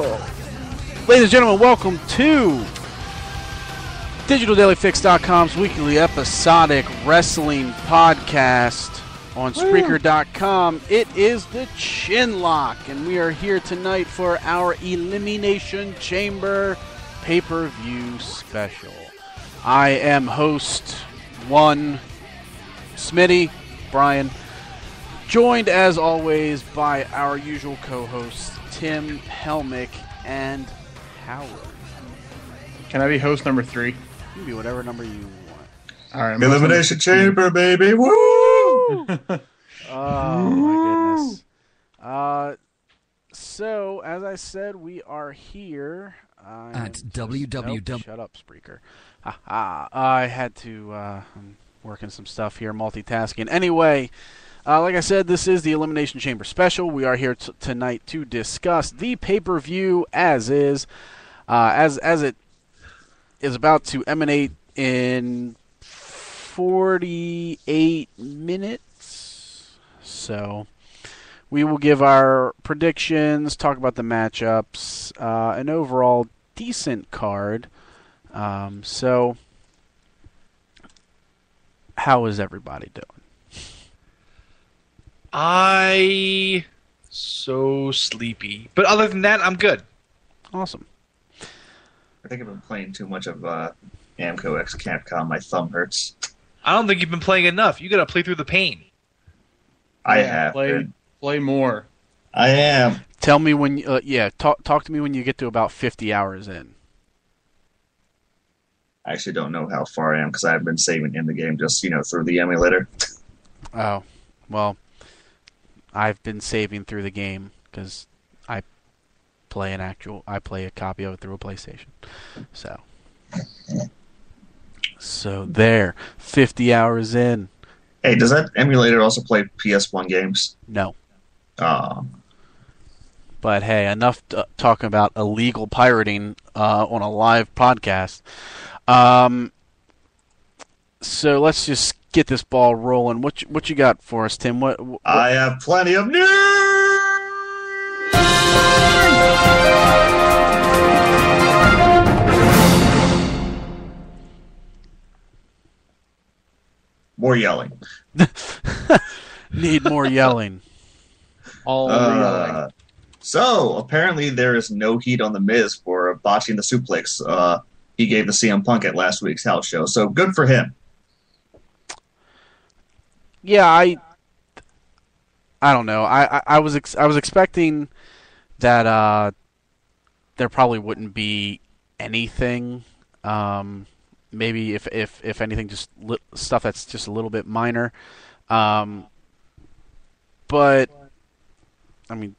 Ladies and gentlemen, welcome to DigitalDailyFix.com's weekly episodic wrestling podcast on Spreaker.com. It is the Chinlock, and we are here tonight for our Elimination Chamber pay-per-view special. I am host one, Smitty, Brian, joined as always by our usual co-hosts, Tim, Helmick, and Howard. Can I be host number 3? You can be whatever number you want. All right, Elimination Chamber, baby! Woo! Oh my goodness. So as I said, we are here at www. Shut up, Spreaker. I had to. I'm working some stuff here, multitasking. Anyway. Like I said, this is the Elimination Chamber special. We are here tonight to discuss the pay-per-view as is, as it is about to emanate in 48 minutes. So we will give our predictions, talk about the matchups, an overall decent card. So how is everybody doing? So sleepy. But other than that, I'm good. Awesome. I think I've been playing too much of Namco X Capcom. My thumb hurts. I don't think you've been playing enough. You gotta play through the pain. I have. Play more. I am. Tell me when. Talk to me when you get to about 50 hours in. I actually don't know how far I am because I've been saving in the game just through the emulator. Oh, well. I've been saving through the game because I play a copy of it through a PlayStation. So there, 50 hours in. Hey, does that emulator also play PS1 games? No. But hey, enough talking about illegal pirating on a live podcast. So let's just get this ball rolling. What you got for us, Tim? What? I have plenty of news. More yelling. Need more yelling. All yelling. So apparently there is no heat on the Miz for botching the suplex. He gave the CM Punk at last week's house show. So good for him. Yeah, I don't know. I was expecting that there probably wouldn't be anything. Maybe if anything, just stuff that's just a little bit minor. But I mean,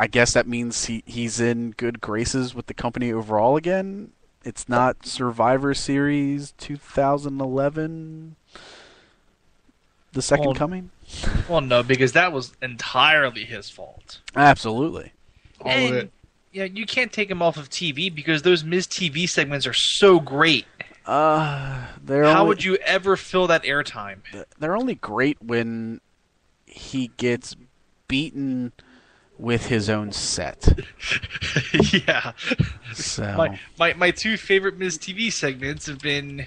I guess that means he's in good graces with the company overall again. It's not Survivor Series 2011. The second coming? Well, no, because that was entirely his fault. Absolutely. All of it. Yeah, you can't take him off of TV because those Miz TV segments are so great. How would you ever fill that airtime? They're only great when he gets beaten with his own set. Yeah. So my two favorite Miz TV segments have been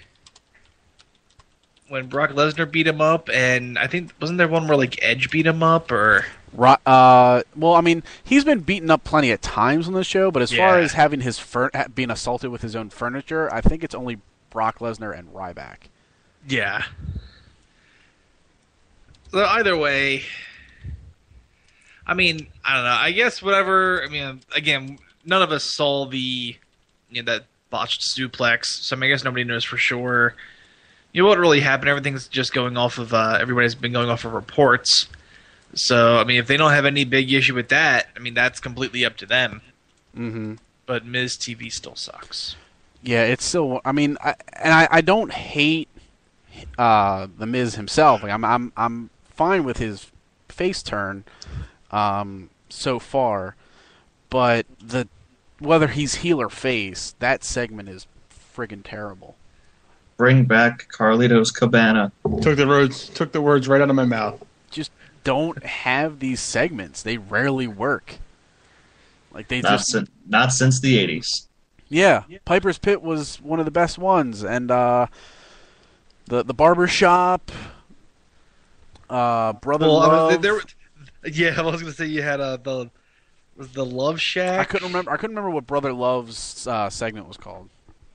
when Brock Lesnar beat him up, and I think wasn't there one where Edge beat him up or? Well, I mean, he's been beaten up plenty of times on the show, but as far as having his being assaulted with his own furniture, I think it's only Brock Lesnar and Ryback. Yeah. So either way, I mean, I don't know. I guess whatever. I mean, again, none of us saw the that botched suplex, so I guess nobody knows for sure. What really happened? Everything's just going off of. Everybody's been going off of reports. So, I mean, if they don't have any big issue with that, I mean, that's completely up to them. Mm-hmm. But Miz TV still sucks. Yeah, it's still. I mean, I don't hate the Miz himself. I'm fine with his face turn so far, but whether he's heel or face, that segment is friggin' terrible. Bring back Carlito's Cabana. Took the words right out of my mouth. Just don't have these segments. They rarely work. Like they not since the 80s. Yeah, Piper's Pit was one of the best ones, and the barber shop, Brother Love. I was gonna say you had the Love Shack. I couldn't remember what Brother Love's segment was called.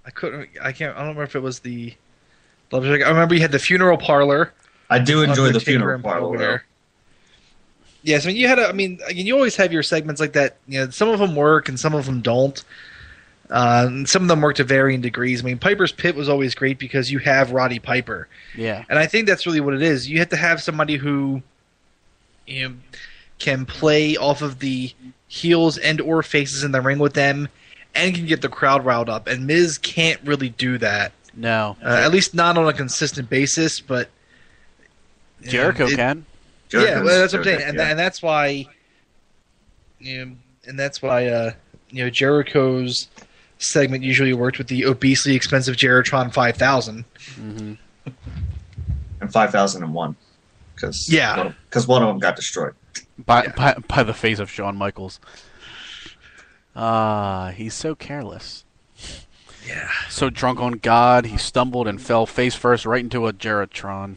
I don't remember if it was the Love Shack. I remember you had the funeral parlor. I do enjoy the funeral parlor. Yes, I mean you always have your segments like that. You know, some of them work and some of them don't. And some of them work to varying degrees. I mean, Piper's Pit was always great because you have Roddy Piper. Yeah, and I think that's really what it is. You have to have somebody who, can play off of the heels and or faces in the ring with them, and can get the crowd riled up. And Miz can't really do that. No, at least not on a consistent basis. But Jericho can. Yeah, well, that's what I'm saying, and that's why, Jericho's segment usually worked with the obesely expensive Jeritron 5000. Mm-hmm. And 5001, because one of them got destroyed by the face of Shawn Michaels. He's so careless. Yeah. So drunk on God, he stumbled and fell face first right into a Jeritron.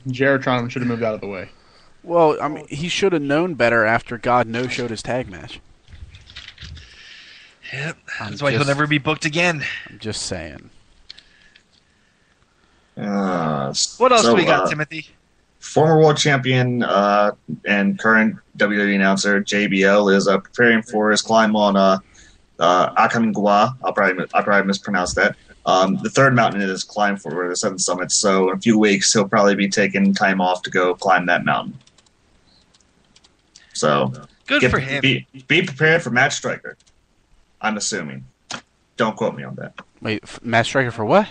Jeritron should have moved out of the way. Well, I mean, he should have known better after God no-showed his tag match. Yep, that's why he'll never be booked again. I'm just saying. What else do we got, Timothy? Former world champion and current WWE announcer JBL is preparing for his climb on Aconcagua. I'll probably mispronounce that. The third mountain in his climb for the Seven Summits. So in a few weeks, he'll probably be taking time off to go climb that mountain. So good for him. Be prepared for Matt Striker. I'm assuming. Don't quote me on that. Wait, Matt Striker for what?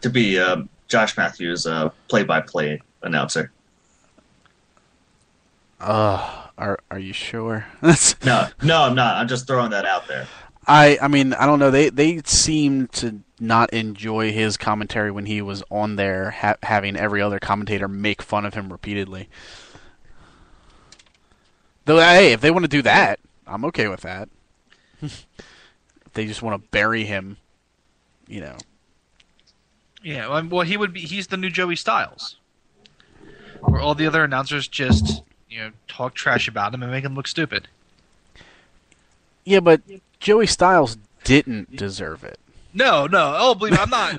To be Josh Matthews' play-by-play announcer. Are you sure? No, I'm not. I'm just throwing that out there. I mean, I don't know. They seem to not enjoy his commentary when he was on there, having every other commentator make fun of him repeatedly. Though, hey, if they want to do that, I'm okay with that. If they just want to bury him, Yeah, well, he's the new Joey Styles, where all the other announcers just talk trash about him and make him look stupid. Yeah, but Joey Styles didn't deserve it. No. Oh, believe me, I'm not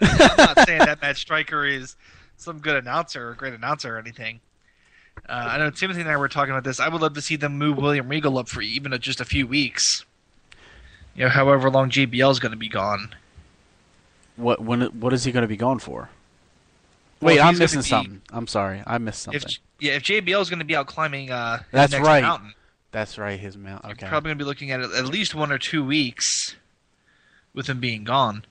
saying that Matt Striker is some good announcer or great announcer or anything. I know Timothy and I were talking about this. I would love to see them move William Regal up for even just a few weeks. However long JBL is going to be gone. What is he going to be gone for? Wait, I'm missing something. I'm sorry, I missed something. If JBL is going to be out climbing that's his next right. mountain. That's right, his mountain. Okay. You're probably going to be looking at at least 1 or 2 weeks with him being gone.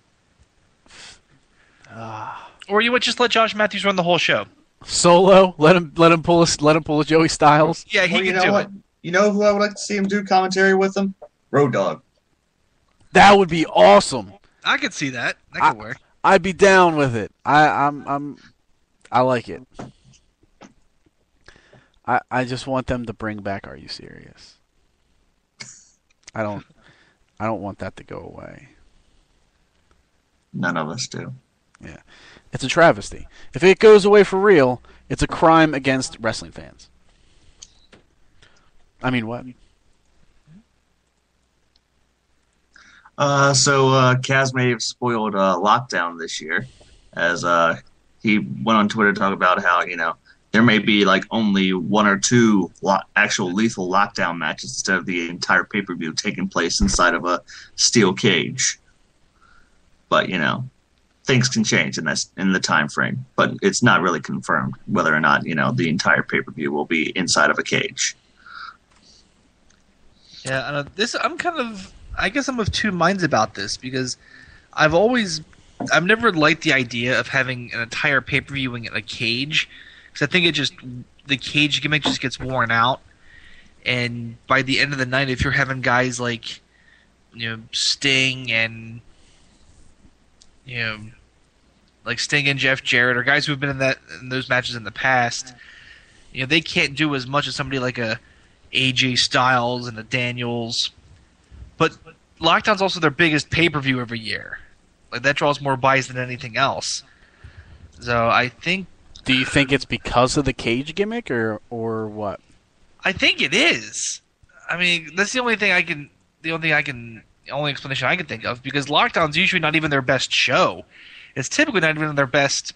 Or you would just let Josh Matthews run the whole show. Solo, let him pull a Joey Styles. Yeah, he can do it. You know who I would like to see him do commentary with him? Road Dogg. That would be awesome. I could see that. That could work. I'd be down with it. I like it. I just want them to bring back Are You Serious? I don't want that to go away. None of us do. Yeah. It's a travesty. If it goes away for real, it's a crime against wrestling fans. I mean, what? So Kaz may have spoiled Lockdown this year, as he went on Twitter to talk about how, there may be only 1 or 2 actual lethal Lockdown matches instead of the entire pay-per-view taking place inside of a steel cage. But, things can change in the time frame, but it's not really confirmed whether or not, the entire pay-per-view will be inside of a cage. Yeah, I guess I'm of two minds about this, because I've never liked the idea of having an entire pay-per-view in a cage, because I think the cage gimmick just gets worn out, and by the end of the night, if you're having guys like, Sting and, like Sting and Jeff Jarrett, or guys who've been in those matches in the past, they can't do as much as somebody like a AJ Styles and the Daniels. But Lockdown's also their biggest pay-per-view every year. Like, that draws more buys than anything else. So I think... Do you think it's because of the cage gimmick, or what? I think it is. I mean, that's the only explanation I can think of, because Lockdown's usually not even their best show. It's typically not even their best,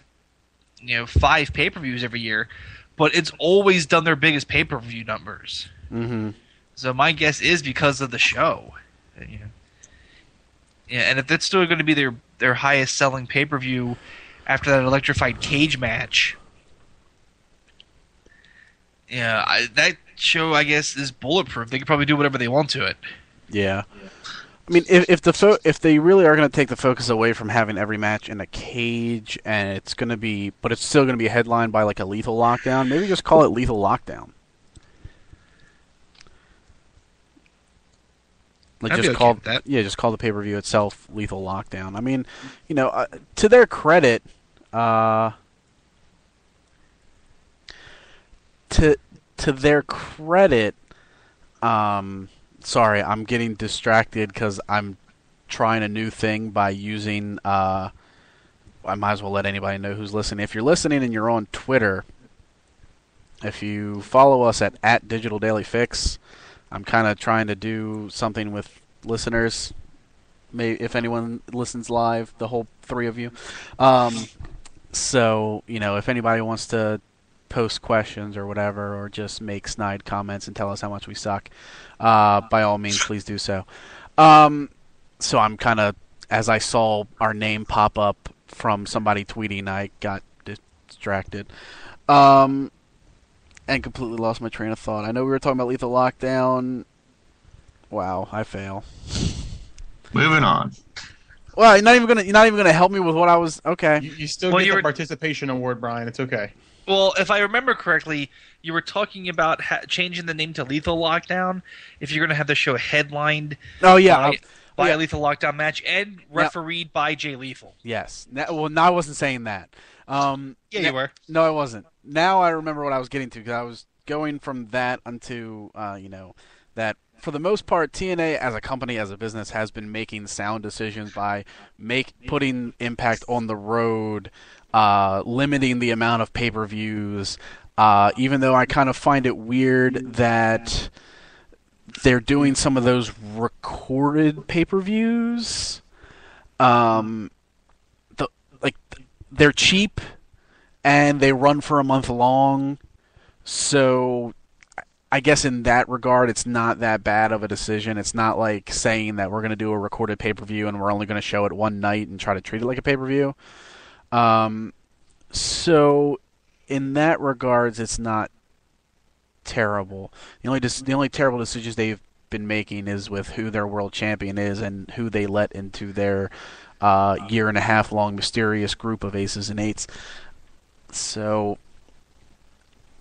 5 pay-per-views every year, but it's always done their biggest pay-per-view numbers. Mm-hmm. So my guess is because of the show. Yeah, and if that's still going to be their highest selling pay-per-view after that electrified cage match, that show, I guess, is bulletproof. They can probably do whatever they want to it. Yeah. I mean, if they really are going to take the focus away from having every match in a cage, and it's still going to be headlined by like a Lethal Lockdown, maybe just call it Lethal Lockdown. Like I'd be okay with that. just call the pay-per-view itself Lethal Lockdown. I mean, to their credit, to their credit, sorry, I'm getting distracted because I'm trying a new thing by using. I might as well let anybody know who's listening. If you're listening and you're on Twitter, if you follow us at Digital Daily Fix, I'm kind of trying to do something with listeners. Maybe if anyone listens live, the whole 3 of you. So if anybody wants to post questions or whatever, or just make snide comments and tell us how much we suck, by all means, please do so. So I'm kind of, as I saw our name pop up from somebody tweeting, I got distracted. And completely lost my train of thought. I know we were talking about Lethal Lockdown. Wow, I fail. Moving on. Well, you're not even gonna help me with what I was. Okay. You still get the participation award, Brian. It's okay. Well, if I remember correctly, you were talking about changing the name to Lethal Lockdown if you're going to have the show headlined. Oh yeah. By a Lethal Lockdown match and refereed by Jay Lethal. Yes. No, I wasn't saying that. You were. No, I wasn't. Now I remember what I was getting to, because I was going from that unto, that for the most part, TNA as a company, as a business, has been making sound decisions by putting Impact on the road, limiting the amount of pay-per-views, even though I kind of find it weird that they're doing some of those recorded pay-per-views. They're cheap, and they run for a month long, so I guess in that regard, it's not that bad of a decision. It's not like saying that we're going to do a recorded pay-per-view and we're only going to show it one night and try to treat it like a pay-per-view. So in that regards, it's not terrible. The only terrible decisions they've been making is with who their world champion is and who they let into their year-and-a-half-long mysterious group of aces and eights. So,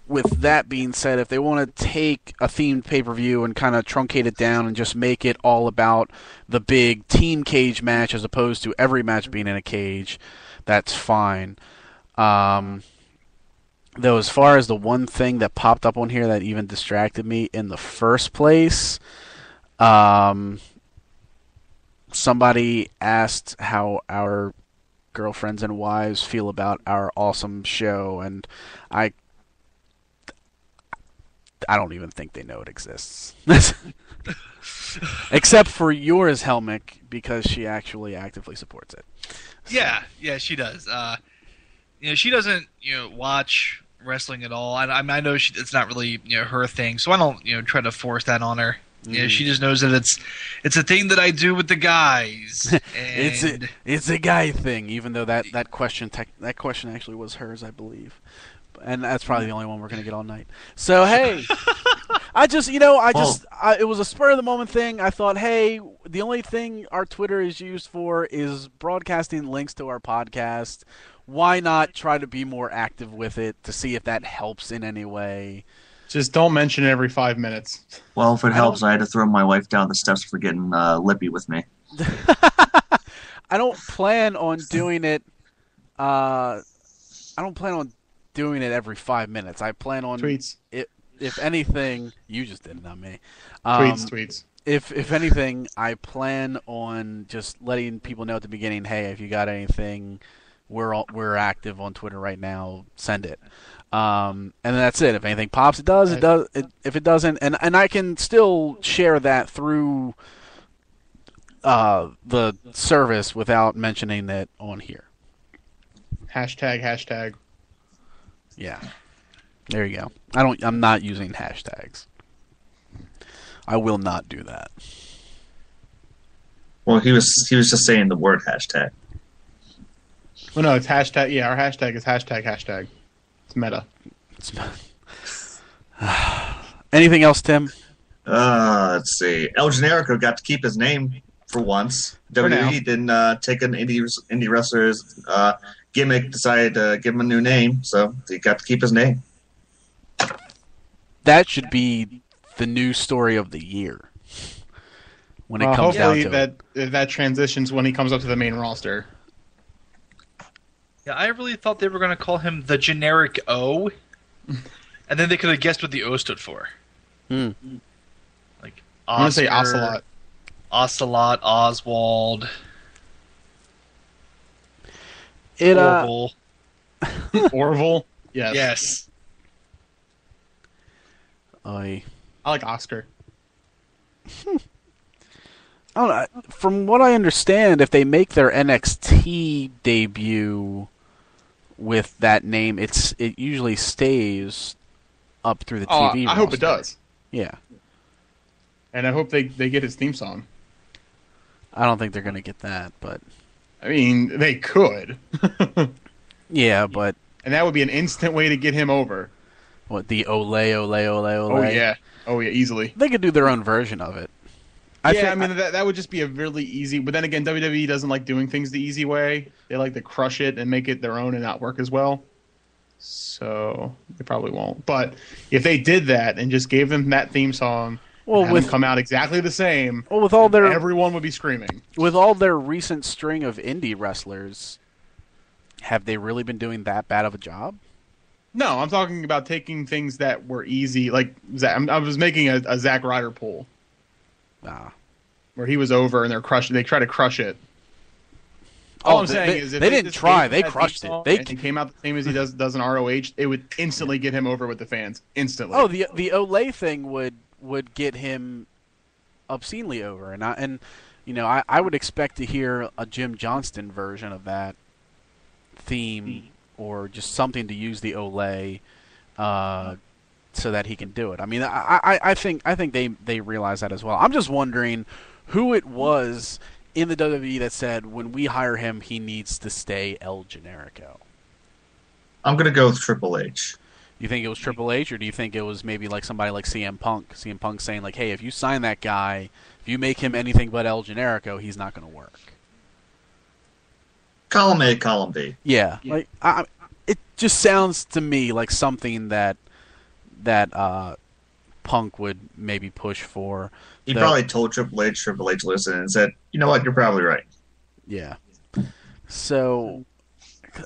with that being said, if they want to take a themed pay-per-view and kind of truncate it down and just make it all about the big team cage match as opposed to every match being in a cage, that's fine. Though, as far as the one thing that popped up on here that even distracted me in the first place, somebody asked how our girlfriends and wives feel about our awesome show, and I don't even think they know it exists. Except for yours, Helmick, because she actually actively supports it. So. Yeah, she does. She doesn't, watch wrestling at all. I know it's not really, her thing, so I don't, try to force that on her. Yeah, she just knows that it's a thing that I do with the guys. And it's a guy thing, even though that question actually was hers, I believe, and that's probably the only one we're gonna get all night. So hey, it was a spur of the moment thing. I thought, hey, the only thing our Twitter is used for is broadcasting links to our podcast. Why not try to be more active with it to see if that helps in any way? Just don't mention it every 5 minutes. Well, if it helps, I had to throw my wife down the steps for getting lippy with me. I don't plan on doing it. I don't plan on doing it every 5 minutes. I plan on tweets. if anything, you just did, not me. Tweets. If anything, I plan on just letting people know at the beginning, hey, if you got anything, we're active on Twitter right now. Send it, and then that's it. If anything pops, it does. It does. If it doesn't, and I can still share that through the service without mentioning it on here. Hashtag. Yeah, there you go. I'm not using hashtags. I will not do that. Well, he was just saying the word hashtag. Well, no, it's hashtag. Yeah, our hashtag is hashtag. It's meta. Anything else, Tim? Let's see. El Generico got to keep his name for once. WWE didn't take an indie wrestler's gimmick, decided to give him a new name, so he got to keep his name. That should be the news story of the year when it comes down to that transitions when he comes up to the main roster. Yeah, I really thought they were going to call him the generic O, and then they could have guessed what the O stood for. Like I'm going to say Ocelot. Ocelot, Oswald. Orville. Orville? Yes. Yes. I like Oscar. I don't know. From what I understand, if they make their NXT debut with that name, it usually stays up through the TV. I hope it does. Yeah. And I hope they get his theme song. I don't think they're going to get that, but... I mean, they could. Yeah, but... And that would be an instant way to get him over. What, the ole? Oh, yeah, easily. They could do their own version of it. I mean, that would just be a really easy... But then again, WWE doesn't like doing things the easy way. They like to crush it and make it their own and not work as well. So, they probably won't. But if they did that and just gave them that theme song... Well, have them come out exactly the same. Well, with all their everyone would be screaming. With all their recent string of indie wrestlers, have they really been doing that bad of a job? No, I'm talking about taking things that were easy. Like I was making a Zack Ryder pull, where he was over and they try to crush it. All I'm saying is, if they didn't try, they crushed it. They came out the same as he does in ROH. It would instantly get him over with the fans. Instantly. Oh, the Olay thing would get him obscenely over, and I would expect to hear a Jim Johnston version of that theme, or just something to use the Olay, so that he can do it. I mean, I think they realize that as well. I'm just wondering who it was in the WWE that said, when we hire him, he needs to stay El Generico. I'm gonna go with Triple H. You think it was Triple H, or do you think it was maybe like somebody like CM Punk? CM Punk saying like, "Hey, if you sign that guy, if you make him anything but El Generico, he's not going to work." Column A, column B. Yeah, like it just sounds to me like something that Punk would maybe push for. He probably told Triple H listened and said, "You know what? You're probably right." Yeah. So,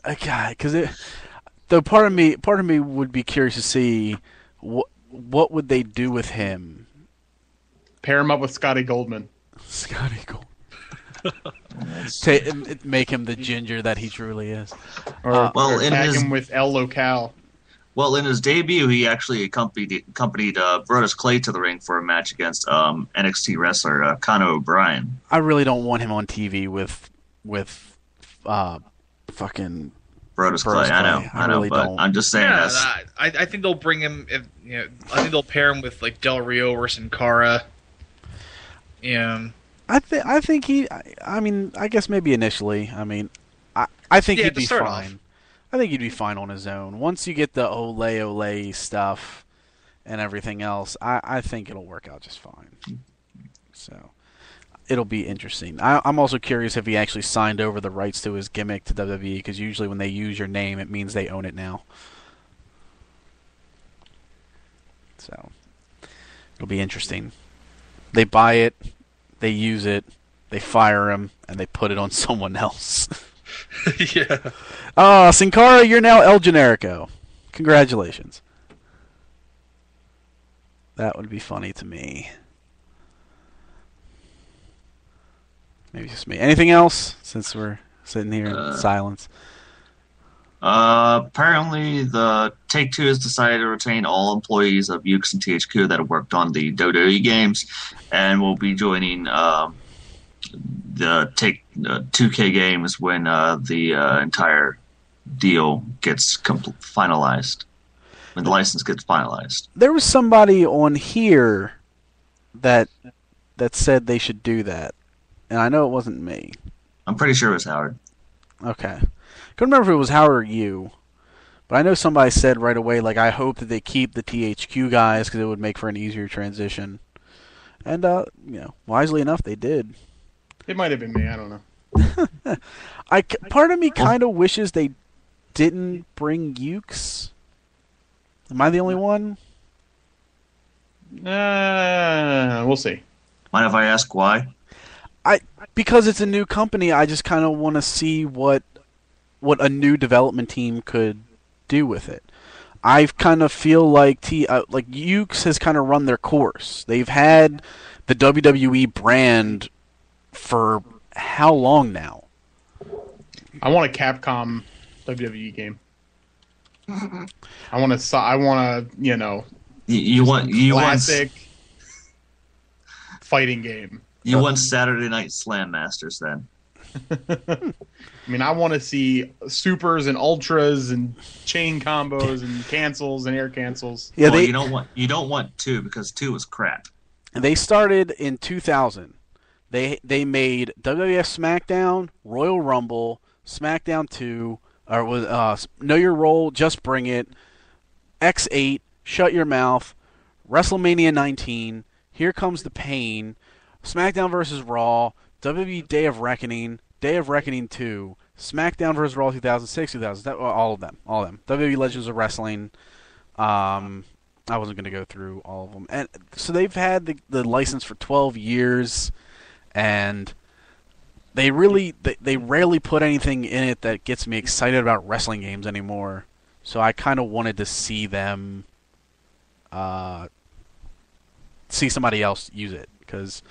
because though part of me would be curious to see what would they do with him. Pair him up with Scotty Goldman. Scotty Goldman. Make him the ginger that he truly is. Or tag him with El Local. Well, in his debut, he actually accompanied Brodus Clay to the ring for a match against NXT wrestler Conor O'Brien. I really don't want him on TV with fucking Brodus Clay. I know, really but don't. I'm just saying this. I think they'll bring him. I think they'll pair him with like Del Rio or Sin Cara. Yeah. I think he. I mean, I guess maybe initially. I mean, I think he'd be fine. Off. I think he'd be fine on his own. Once you get the ole stuff and everything else, I think it'll work out just fine. So it'll be interesting. I'm also curious if he actually signed over the rights to his gimmick to WWE, because usually when they use your name, it means they own it now. So it'll be interesting. They buy it, they use it, they fire him, and they put it on someone else. Yeah. Sin Cara, you're now El Generico. Congratulations. That would be funny to me. Maybe just me. Anything else? Since we're sitting here in silence. Apparently, the Take-Two has decided to retain all employees of Ukes and THQ that have worked on the WWE games, and will be joining the 2K games when the entire deal gets finalized. When the license gets finalized. There was somebody on here that said they should do that, and I know it wasn't me. I'm pretty sure it was Howard. Okay. Couldn't remember if it was Howard or you, but I know somebody said right away, like, I hope that they keep the THQ guys because it would make for an easier transition. And, wisely enough, they did. It might have been me. I don't know. Part of me kind of wishes they didn't bring Ukes. Am I the only one? We'll see. Mind if I ask why? Because it's a new company, I just kind of want to see what a new development team could do with it. I kind of feel like Ukes has kind of run their course. They've had the WWE brand for how long now? I want a Capcom WWE game. I want classic fighting game. You want Saturday Night Slam Masters then? I mean, I want to see supers and ultras and chain combos and cancels and air cancels. Yeah, well, you don't want 2 because 2 was crap. They started in 2000. They made WWF SmackDown, Royal Rumble, SmackDown 2. Or was Know Your Role, Just Bring It, X8, Shut Your Mouth, WrestleMania 19, Here Comes the Pain, SmackDown vs. Raw, WWE Day of Reckoning 2, SmackDown vs. Raw 2006, 2000, all of them. WWE Legends of Wrestling. I wasn't going to go through all of them. And so they've had the license for 12 years, and they rarely put anything in it that gets me excited about wrestling games anymore. So I kind of wanted to see them, see somebody else use it. Because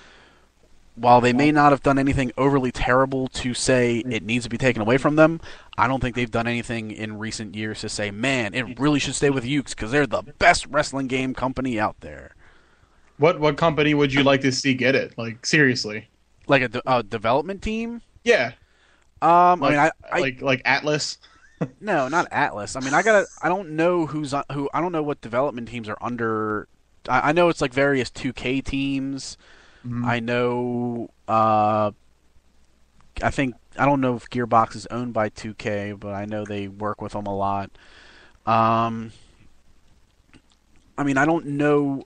while they may not have done anything overly terrible to say it needs to be taken away from them, I don't think they've done anything in recent years to say, man, it really should stay with Ukes because they're the best wrestling game company out there. What company would you like to see get it? Like, seriously. Like a development team? Yeah. Like Atlas. No, not Atlas. I mean, I don't know I don't know what development teams are under. I know it's like various 2K teams. Mm-hmm. I know. I don't know if Gearbox is owned by 2K, but I know they work with them a lot. I mean, I don't know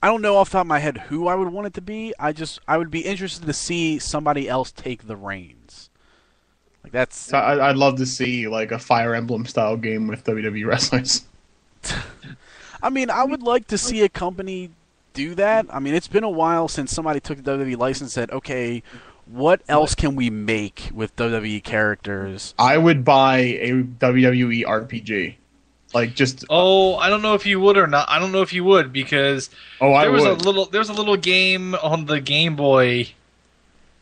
off the top of my head who I would want it to be. I would be interested to see somebody else take the reins. Like that's. I'd love to see like a Fire Emblem style game with WWE wrestlers. I mean, I would like to see a company do that. I mean, it's been a while since somebody took the WWE license and said, okay, what else can we make with WWE characters? I would buy a WWE RPG. Like just I don't know if you would or not. I don't know if you would because there's a little game on the Game Boy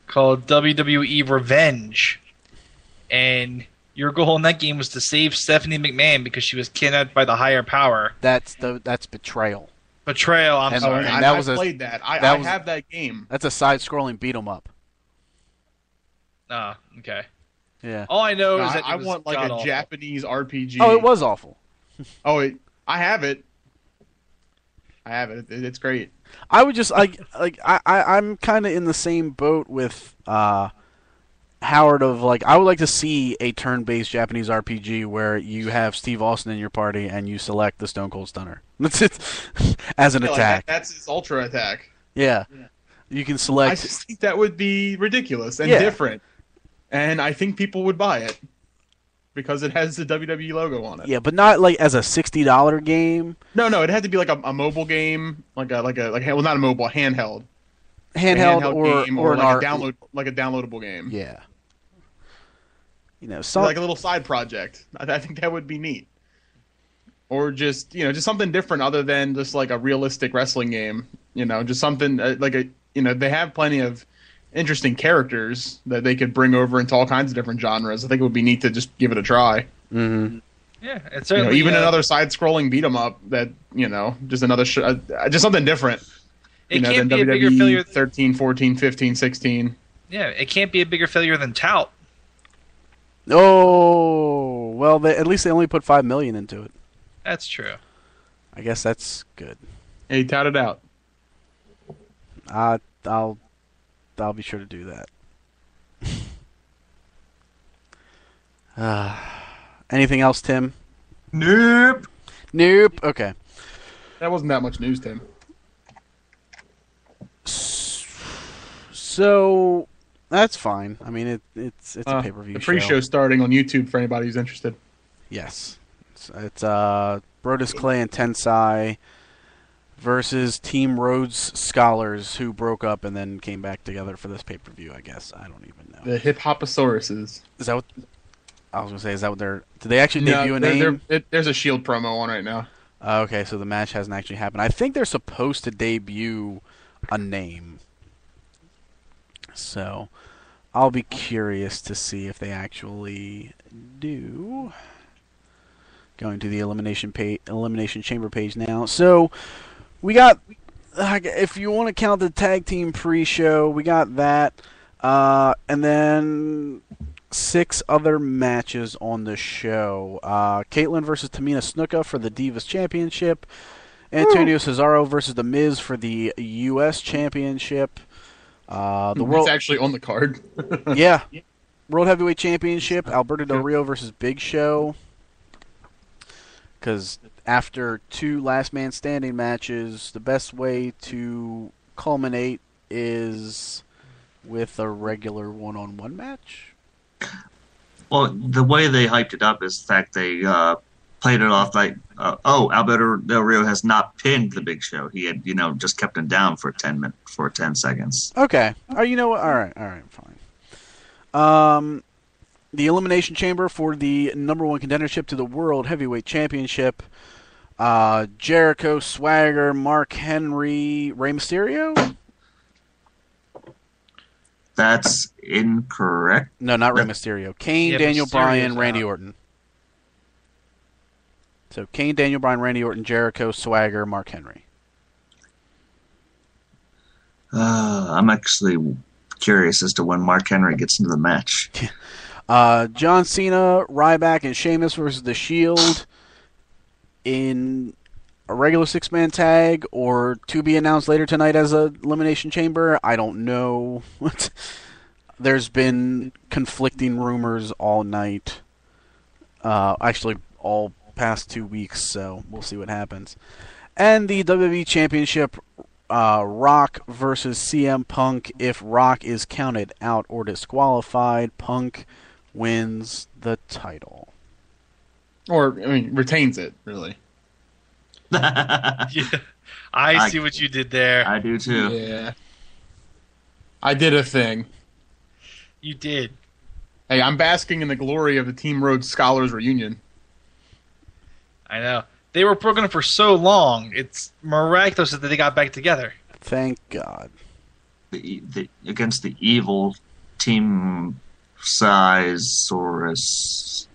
called WWE Revenge, and your goal in that game was to save Stephanie McMahon because she was kidnapped by the higher power. That's Betrayal. Betrayal. I'm sorry. And I played that. I have that game. That's a side-scrolling beat 'em up. Okay. Yeah. All I know is that I want like a Japanese RPG. Oh, it was awful. I have it. It's great. I would just I'm kind of in the same boat with Howard of like I would like to see a turn-based Japanese RPG where you have Steve Austin in your party and you select the Stone Cold Stunner. That's it as an attack. That's his ultra attack. Yeah. You can select. I just think that would be ridiculous and different, and I think people would buy it. Because it has the WWE logo on it. Yeah, but not like as a $60 game. No, it had to be like a mobile game, not a mobile, handheld or like a downloadable game. Yeah. Like a little side project. I think that would be neat. or just just something different other than just like a realistic wrestling game. Just something they have plenty of interesting characters that they could bring over into all kinds of different genres. I think it would be neat to just give it a try. Mm-hmm. Yeah, it's certainly even another side-scrolling beat 'em up that just another just something different. It than can't be a bigger WWE failure. 13, 14, 15, 16. Yeah, it can't be a bigger failure than Tout. Oh, well, at least they only put $5 million into it. That's true. I guess that's good. Hey, tout it out. I'll be sure to do that. Anything else, Tim? Nope. Nope. Okay. That wasn't that much news, Tim. So that's fine. I mean, it's a pay-per-view the pre-show starting on YouTube for anybody who's interested. Yes, it's Brodus Clay and Tensai versus Team Rhodes Scholars, who broke up and then came back together for this pay-per-view. I guess I don't even know. The Hip Hoposauruses. Is that what I was gonna say? Is that what they're? Did they actually debut a name? There's a Shield promo on right now. Okay, so the match hasn't actually happened. I think they're supposed to debut a name. So, I'll be curious to see if they actually do. Going to the elimination chamber page now. So, we got, if you want to count the tag team pre-show, we got that, and then 6 other matches on the show. Caitlyn versus Tamina Snuka for the Divas Championship. Antonio Cesaro versus The Miz for the U.S. Championship. It's actually on the card. Yeah. World Heavyweight Championship, Alberto Del Rio versus Big Show. Because after 2 last man standing matches, the best way to culminate is with a regular one-on-one match. Well, the way they hyped it up is the fact they played it off like, Alberto Del Rio has not pinned the Big Show. He had, just kept him down for 10 seconds. Okay. You know what? All right, fine. The Elimination Chamber for the #1 contendership to the World Heavyweight Championship. Jericho, Swagger, Mark Henry, Rey Mysterio? That's incorrect. No, not Rey Mysterio. Kane, Yeah, Daniel Mysterio's Bryan, Randy out. Orton. So Kane, Daniel Bryan, Randy Orton, Jericho, Swagger, Mark Henry. I'm actually curious as to when Mark Henry gets into the match. John Cena, Ryback, and Sheamus versus The Shield in a regular 6-man tag, or to be announced later tonight as a Elimination Chamber. I don't know. There's been conflicting rumors all night. Actually, all past 2 weeks, so we'll see what happens. And the WWE Championship, Rock versus CM Punk. If Rock is counted out or disqualified, Punk wins the title. Or, retains it, really. Yeah. I see what you did there. I do too. Yeah. I did a thing. You did. Hey, I'm basking in the glory of the Team Rhodes Scholars reunion. I know. They were broken for so long. It's miraculous that they got back together. Thank God. Against the evil Team Sizesaurus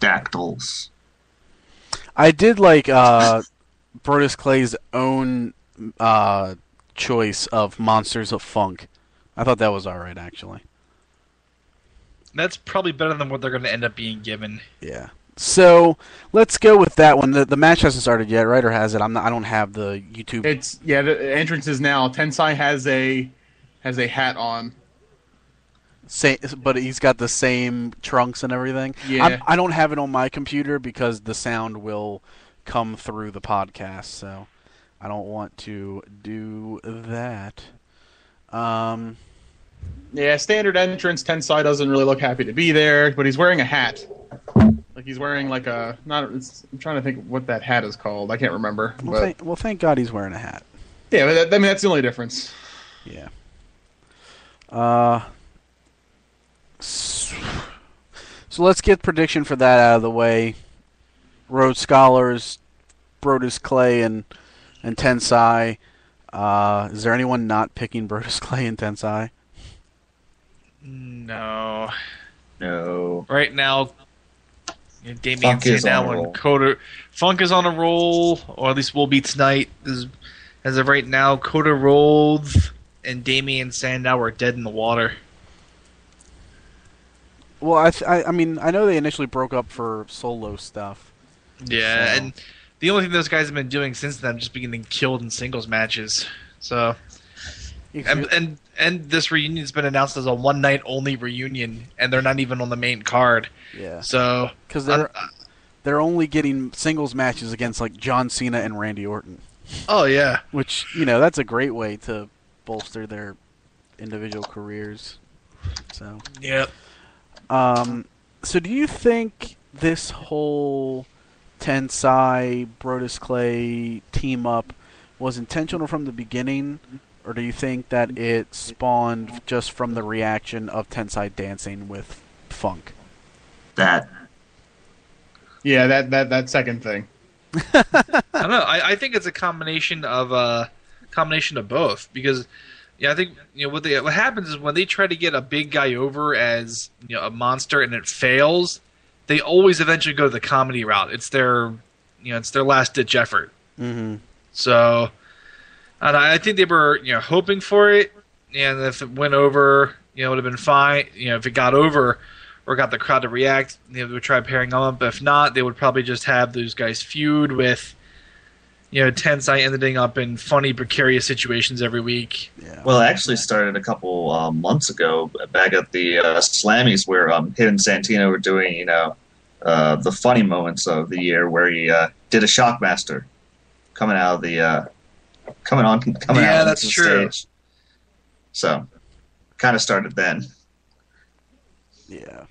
Dactyls. I did like Brodus Clay's own choice of Monsters of Funk. I thought that was alright, actually. That's probably better than what they're going to end up being given. Yeah. So let's go with that one. The match hasn't started yet, right? Or has it? I don't have the YouTube. The entrance is now. Tensai has a hat on. But he's got the same trunks and everything. Yeah. I don't have it on my computer because the sound will come through the podcast, so I don't want to do that. Yeah, standard entrance. Tensai doesn't really look happy to be there, but he's wearing a hat. Like he's wearing like a I'm trying to think what that hat is called. I can't remember. Well, thank God he's wearing a hat. Yeah, but that's the only difference. Yeah. So let's get prediction for that out of the way. Rhodes Scholars, Brodus Clay, and Tensai. Is there anyone not picking Brodus Clay and Tensai? No. No. Right now, Damian Funk is on a Sandow roll. and Coda. Funk is on a roll, or at least will be tonight. As of right now, Coda Rhodes and Damian Sandow are dead in the water. Well, I mean, I know they initially broke up for solo stuff. Yeah, So- and the only thing those guys have been doing since then just being getting killed in singles matches. So, and this reunion's been announced as a one night only reunion, and they're not even on the main card. Yeah, So, because they're only getting singles matches against like John Cena and Randy Orton, oh yeah, which that's a great way to bolster their individual careers. So, yep. so do you think this whole Tensai Brodus Clay team up was intentional from the beginning, or do you think that it spawned just from the reaction of Tensai dancing with Funk? That. Yeah, that second thing. I don't know. I think it's a combination of both because I think what happens is when they try to get a big guy over as a monster and it fails, they always eventually go the comedy route. It's their last ditch effort. Mm-hmm. So, and I think they were hoping for it, and if it went over, it would have been fine. If it got over or got the crowd to react, they would try pairing them up. But if not, they would probably just have those guys feud with Tensai ending up in funny, precarious situations every week. Yeah. Well, it actually started a couple months ago back at the Slammies where Hit and Santino were doing, the funny moments of the year where he did a Shockmaster coming out of the coming out that's onto the true. stage. So, kind of started then. Yeah.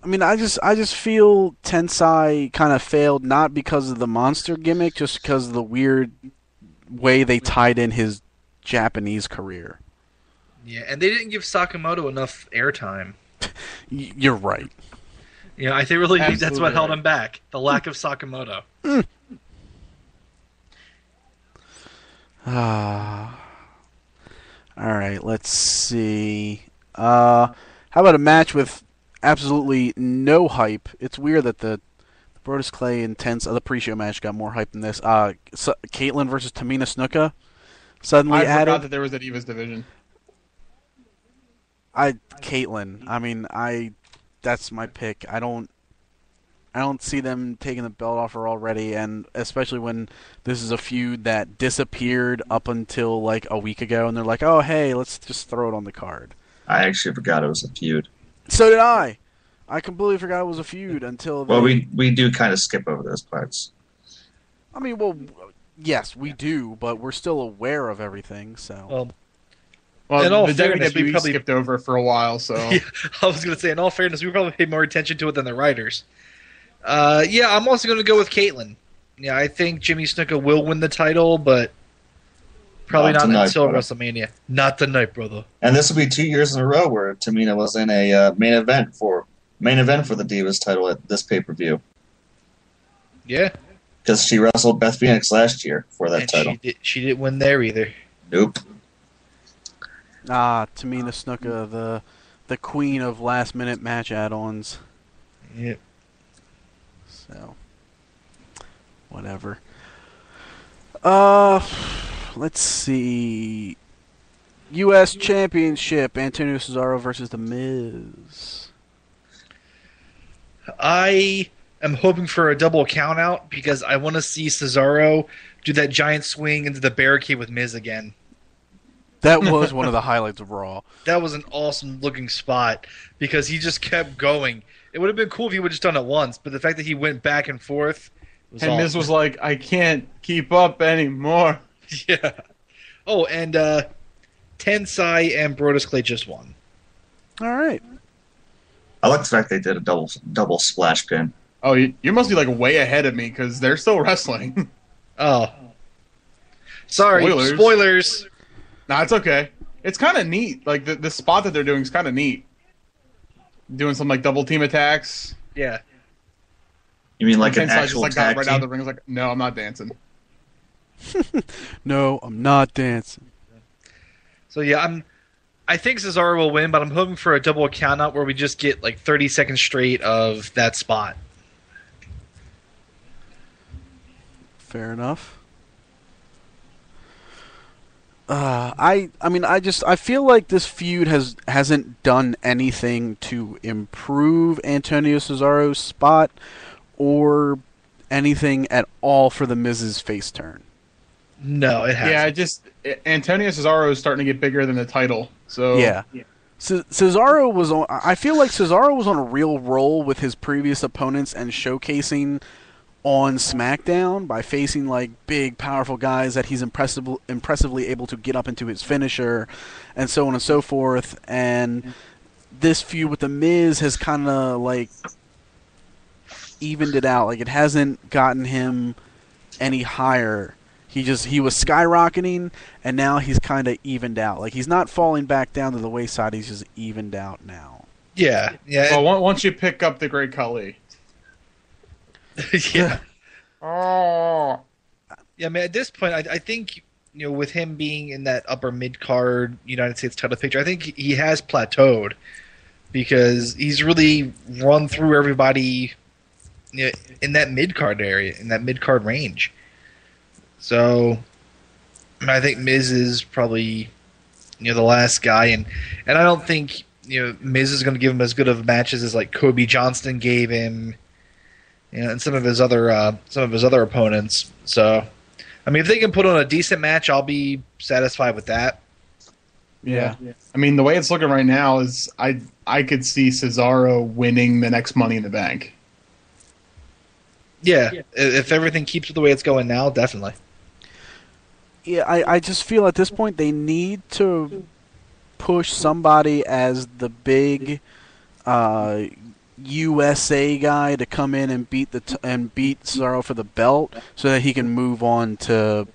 I mean, I just feel Tensai kind of failed not because of the monster gimmick, just because of the weird way they tied in his Japanese career. Yeah, and they didn't give Sakamoto enough airtime. You're right. I think really think that's what Absolutely held right. him back. The lack of Sakamoto. All right, let's see. How about a match with absolutely no hype? It's weird that the Brodus Clay and the pre-show match got more hype than this. Caitlyn versus Tamina Snuka suddenly I added. forgot that there was a Divas division. Caitlyn. I mean, that's my pick. I don't see them taking the belt off her already, and especially when this is a feud that disappeared up until like a week ago, and they're like, "Oh, hey, let's just throw it on the card." I actually forgot it was a feud. So did I. I completely forgot it was a feud until. Well, we do kind of skip over those parts. I mean, well, yes, we do, but we're still aware of everything. So. Well, In all the fairness, we WWE probably- skipped over for a while, so Yeah, I was going to say, in all fairness, we probably paid more attention to it than the writers. I'm also going to go with Caitlyn. Yeah, I think Jimmy Snuka will win the title, but probably Not not tonight, until brother. WrestleMania. Not tonight, brother. And this will be 2 years in a row where Tamina was in a main event for the Divas title at this pay-per-view Yeah, because she wrestled Beth Phoenix last year for that and title. she didn't win there either. Nope. Tamina Snuka, the queen of last-minute match add-ons. Yep. So, whatever. Let's see. U.S. Championship: Antonio Cesaro versus The Miz. I am hoping for a double count out because I want to see Cesaro do that giant swing into the barricade with Miz again. That was one of the highlights of Raw. That was an awesome looking spot because he just kept going. It would have been cool if he would have just done it once, but the fact that he went back and forth was and Miz awesome. was like, "I can't keep up anymore." Yeah. Oh, and Tensai and Brodus Clay just won. All right. I like the fact they did a double splash pin. Oh, you must be like way ahead of me because they're still wrestling. Oh. Sorry, Spoilers. spoilers. Nah, it's okay. It's kind of neat. Like the spot that they're doing is kind of neat. Doing some like double team attacks. Yeah. You mean like And an Tensai actual just got tag right out of the team? ring. Was like, no, I'm not dancing. No, I'm not dancing. So yeah, I think Cesaro will win, but I'm hoping for a double count out where we just get like 30 seconds straight of that spot. Fair enough. I feel like this feud hasn't done anything to improve Antonio Cesaro's spot or anything at all for the Miz's face turn. No, it hasn't. Antonio Cesaro is starting to get bigger than the title. So Yeah. Cesaro was on. I feel like Cesaro was on a real roll with his previous opponents and showcasing on SmackDown by facing like big, powerful guys that he's impressively able to get up into his finisher, and so on and so forth. And this feud with the Miz has kind of like evened it out. Like it hasn't gotten him any higher. He was skyrocketing, and now he's kind of evened out. Like he's not falling back down to the wayside. He's just evened out now. Yeah. Well, once you pick up the Great Khali. Yeah. Oh. Yeah, man, at this point, I think, with him being in that upper mid-card United States title picture, I think he has plateaued because he's really run through everybody in that mid-card area, in that mid-card range. So, I think Miz is probably, the last guy, and I don't think, Miz is going to give him as good of matches as, like, Kobe Johnston gave him, and some of his other opponents. So, I mean, if they can put on a decent match, I'll be satisfied with that. Yeah. I mean, the way it's looking right now is I could see Cesaro winning the next Money in the Bank. Yeah, if everything keeps the way it's going now, definitely. Yeah, I just feel at this point they need to push somebody as the big USA guy to come in and beat Cesaro for the belt, so that he can move on to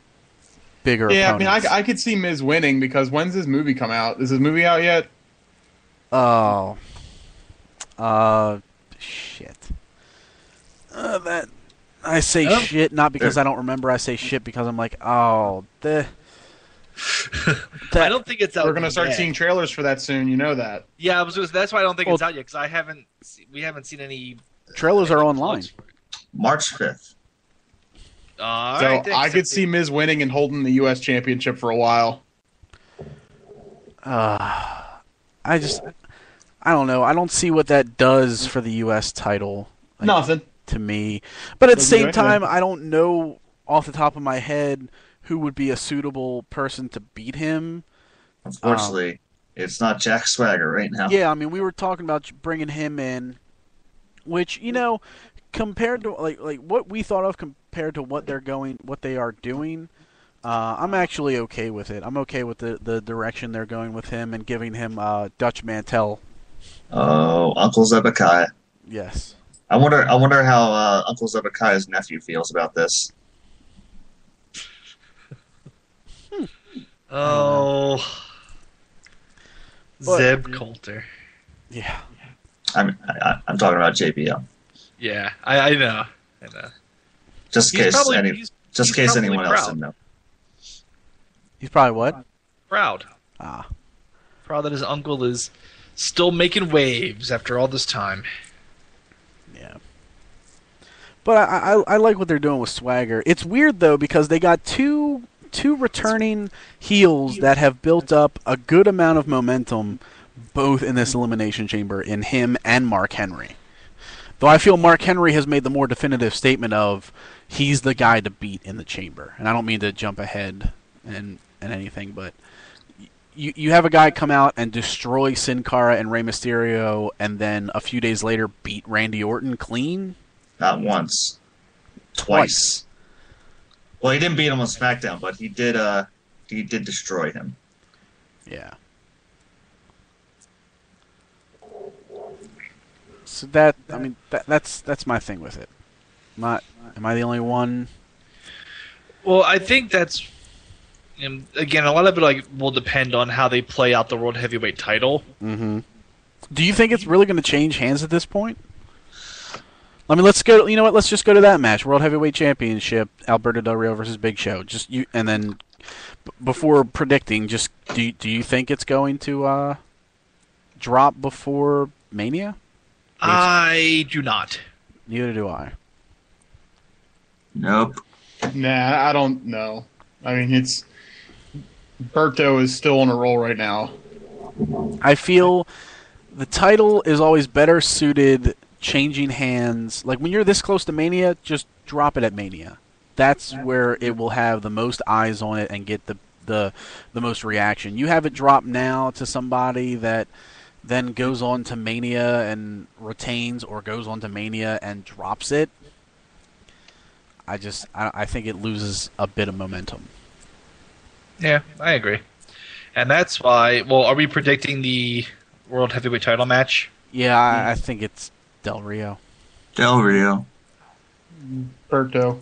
bigger opponents. I mean, I could see Miz winning because when's his movie come out? Is his movie out yet? Oh, shit. That I say shit not because I don't remember. I say shit because I'm like, I don't think it's out. We're gonna start yet. seeing trailers for that soon. You know that. Yeah, that's why I don't think it's out yet because we haven't seen any trailers are online. March 5th. I could see Miz winning and holding the U.S. Championship for a while. I don't know. I don't see what that does for the U.S. title. Nothing. To me. But at the same time, I don't know off the top of my head who would be a suitable person to beat him. Unfortunately, it's not Jack Swagger right now. Yeah, I mean, we were talking about bringing him in, which, compared to like what we thought of compared to what they are doing, I'm actually okay with it. I'm okay with the direction they're going with him and giving him Dutch Mantel. Oh, Uncle Zebekiah. Yes. I wonder how Uncle Zebekiah's nephew feels about this. Oh, Zeb Coulter. Yeah. I'm talking about JBL. Yeah, I know. Just in case anyone else proud. didn't know. He's probably what? Proud. Proud that his uncle is still making waves after all this time. Yeah. But I like what they're doing with Swagger. It's weird though because they got two returning heels that have built up a good amount of momentum both in this Elimination Chamber in him and Mark Henry. Though I feel Mark Henry has made the more definitive statement of he's the guy to beat in the Chamber. And I don't mean to jump ahead and anything, but you have a guy come out and destroy Sin Cara and Rey Mysterio and then a few days later beat Randy Orton clean? Not once. Twice. Well, he didn't beat him on SmackDown, but he did destroy him. Yeah. So that's my thing with it. Am I the only one? Well, I think that's again a lot of it will depend on how they play out the World Heavyweight title. Mm-hmm. Do you think it's really going to change hands at this point? I mean, let's go. You know what? Let's just go to that match: World Heavyweight Championship, Alberto Del Rio versus Big Show. Just you, and then before predicting, just do you think it's going to drop before Mania? I do not. Neither do I. Nope. Nah, I don't know. I mean, Berto is still on a roll right now. I feel the title is always better suited changing hands. Like when you're this close to Mania, just drop it at Mania. That's where it will have the most eyes on it and get the most reaction. You have it drop now to somebody that then goes on to Mania and retains, or goes on to Mania and drops it. I think it loses a bit of momentum. Yeah, I agree. And that's why, well, are we predicting the World Heavyweight title match? Yeah, I think it's Del Rio. Del Rio. Berto.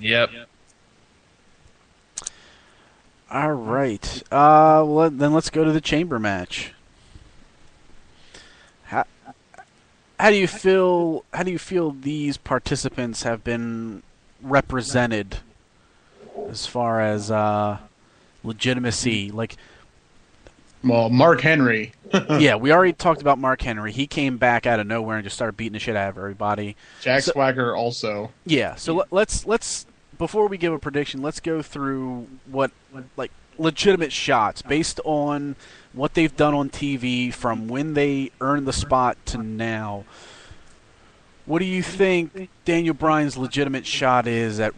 Yep. All right. Well, then let's go to the chamber match. How do you feel? How do you feel these participants have been represented as far as legitimacy? Like, Well, Mark Henry. yeah, we already talked about Mark Henry. He came back out of nowhere and just started beating the shit out of everybody. Jack Swagger also. Yeah. So let's before we give a prediction, let's go through what like legitimate shots based on what they've done on TV from when they earned the spot to now. What do you think Daniel Bryan's legitimate shot is at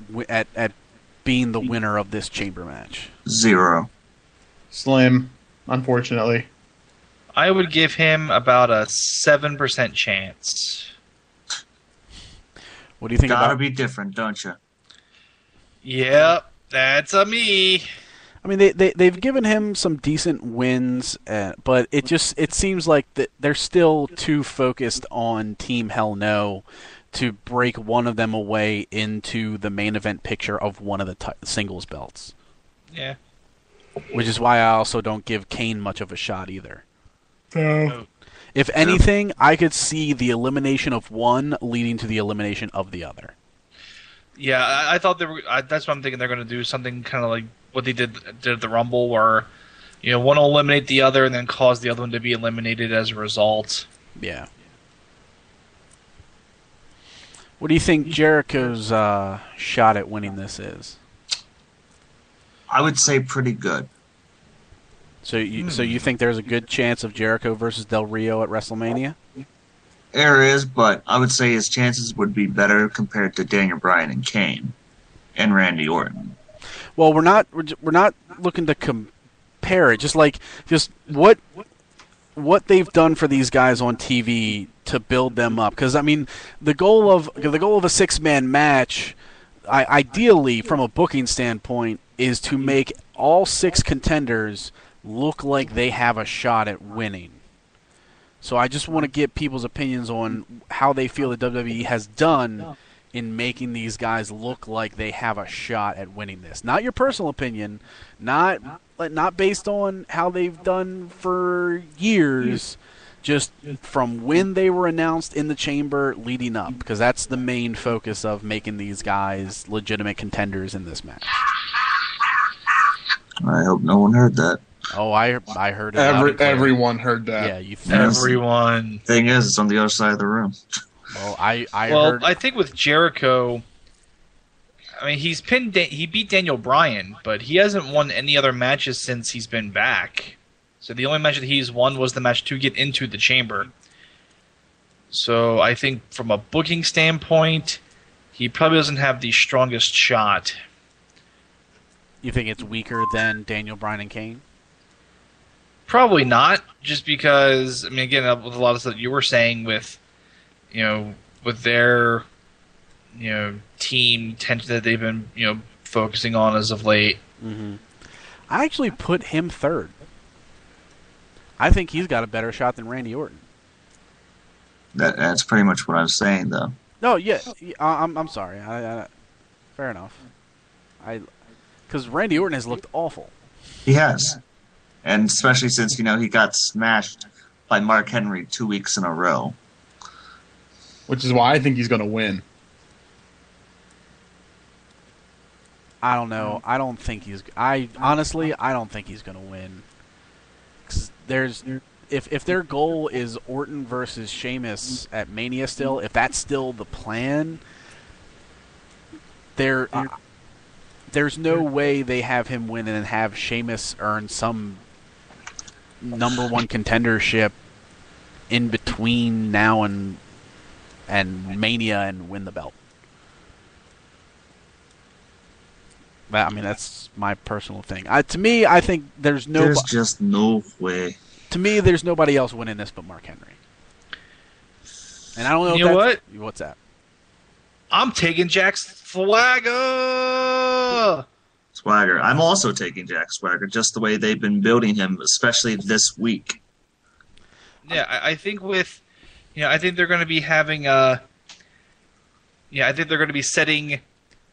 being the winner of this chamber match? 0. Slim, unfortunately. I would give him about a 7% chance. What do you think Gotta about? be different, don't you? Yep, that's a me. I mean, they've given him some decent wins, but it seems like that they're still too focused on Team Hell No to break one of them away into the main event picture of one of the singles belts. Yeah. Which is why I also don't give Kane much of a shot either. So, If anything, I could see the elimination of one leading to the elimination of the other. Yeah, I thought they were. That's what I'm thinking. They're going to do something kind of like what they did at the Rumble, where one will eliminate the other and then cause the other one to be eliminated as a result. Yeah. What do you think Jericho's shot at winning this is? I would say pretty good. So you think there's a good chance of Jericho versus Del Rio at WrestleMania? There is, but I would say his chances would be better compared to Daniel Bryan and Kane and Randy Orton. Well, we're not looking to compare it. Just what they've done for these guys on TV to build them up. Because I mean, the goal of a 6-man match, ideally from a booking standpoint, is to make all 6 contenders look like they have a shot at winning. So I just want to get people's opinions on how they feel the WWE has done in making these guys look like they have a shot at winning this. Not your personal opinion, not based on how they've done for years, just from when they were announced in the chamber leading up, because that's the main focus of making these guys legitimate contenders in this match. I hope no one heard that. Oh, I heard it. Everyone heard that. Yeah, you think. Everyone. Thing is, it's on the other side of the room. Well, I Well, heard. I think with Jericho, I mean, he beat Daniel Bryan, but he hasn't won any other matches since he's been back. So the only match that he's won was the match to get into the chamber. So I think from a booking standpoint, he probably doesn't have the strongest shot. You think it's weaker than Daniel Bryan and Kane? Probably not, just because, I mean, again, with a lot of stuff you were saying with, with their, team tension that they've been, focusing on as of late. Mm-hmm. I actually put him third. I think he's got a better shot than Randy Orton. That's pretty much what I was saying, though. No, yeah, I'm sorry. Fair enough. Because Randy Orton has looked awful. He has. And especially since, he got smashed by Mark Henry 2 weeks in a row. which is why I think he's going to win. I don't know. I don't think he's. Honestly, I don't think he's going to win. 'Cause if their goal is Orton versus Sheamus at Mania still, if that's still the plan, there's no way they have him win and have Sheamus earn some number one contendership in between now and Mania and win the belt. I mean, that's my personal thing. To me, I think there's just no way. To me, there's nobody else winning this but Mark Henry. And I don't know. You know what? What's that? I'm taking Jack Swagger. Swagger. I'm also taking Jack Swagger, just the way they've been building him, especially this week. Yeah, I think I think they're going to be having I think they're going to be setting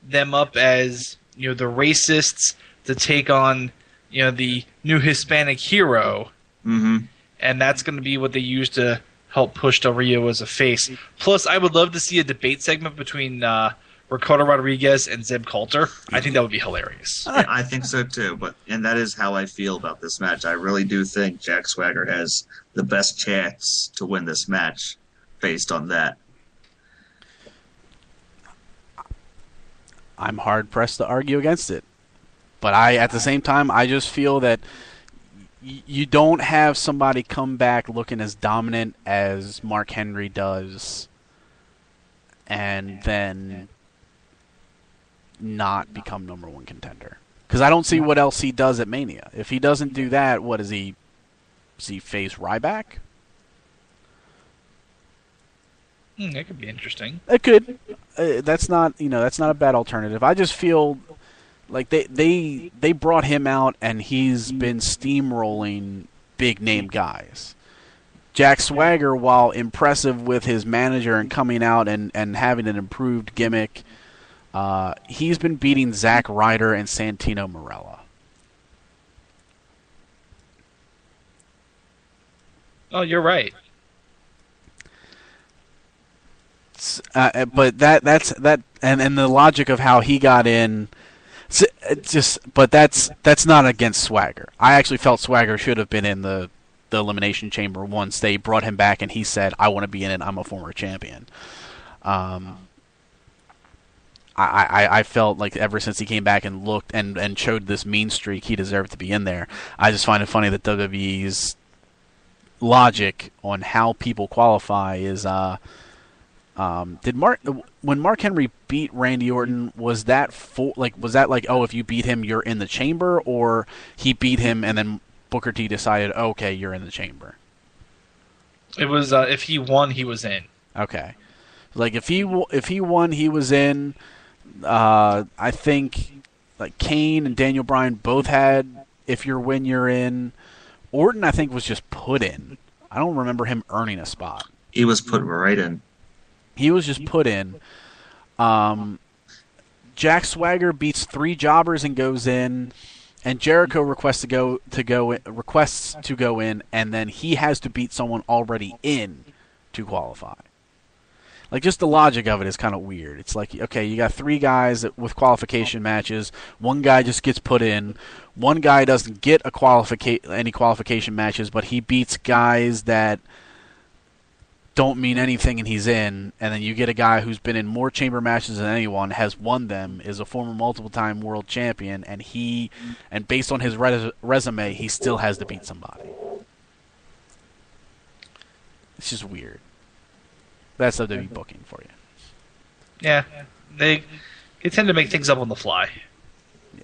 them up as the racists to take on the new Hispanic hero, Mm-hmm. and that's going to be what they use to help push Del Rio as a face. Plus, I would love to see a debate segment between Ricardo Rodriguez and Zeb Coulter. I think that would be hilarious. Yeah, I think so too, and that is how I feel about this match. I really do think Jack Swagger has the best chance to win this match based on that. I'm hard pressed to argue against it, but at the same time, I just feel that you don't have somebody come back looking as dominant as Mark Henry does, and then not become number one contender. Because I don't see what else he does at Mania. If he doesn't do that, what is he? Does he face Ryback? That could be interesting. It could. That's not a bad alternative. I just feel like they brought him out and he's been steamrolling big name guys. Jack Swagger, while impressive with his manager and coming out and having an improved gimmick, he's been beating Zack Ryder and Santino Marella. Oh, you're right. But that's and the logic of how he got in, but that's not against Swagger. I actually felt Swagger should have been in the Elimination Chamber once they brought him back and he said, "I want to be in it. I'm a former champion." I felt like ever since he came back and looked and showed this mean streak, he deserved to be in there. I just find it funny that WWE's logic on how people qualify is when Mark Henry beat Randy Orton, was that oh, if you beat him you're in the chamber, or he beat him and then Booker T decided, okay, you're in the chamber? It was if he won, he was in. Okay, like if he won, he was in. I think like Kane and Daniel Bryan both had if you win you're in. Orton, I think, was just put in. I don't remember him earning a spot. He was put right in. He was just put in. Jack Swagger beats 3 jobbers and goes in, and Jericho requests to go in, and then he has to beat someone already in to qualify. Like, just the logic of it is kind of weird. It's like, okay, you got 3 guys with qualification matches. One guy just gets put in. One guy doesn't get any qualification matches, but he beats guys that don't mean anything and he's in. And then you get a guy who's been in more chamber matches than anyone, has won them, is a former multiple-time world champion, and based on his resume, he still has to beat somebody. It's just weird. That's WWE booking for you. Yeah, they tend to make things up on the fly. Yeah.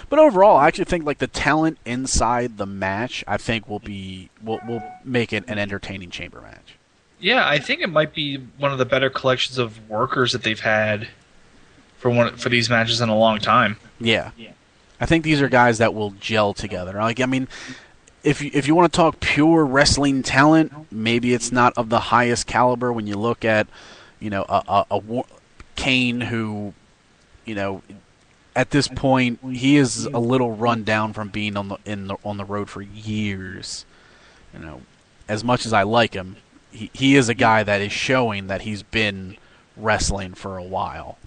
But overall, I actually think like the talent inside the match, I think will make it an entertaining chamber match. Yeah, I think it might be one of the better collections of workers that they've had for these matches in a long time. Yeah. I think these are guys that will gel together. Like, I mean, if you want to talk pure wrestling talent, maybe it's not of the highest caliber when you look at, a Kane who, at this point he is a little run down from being on the road for years. As much as I like him, he is a guy that is showing that he's been wrestling for a while.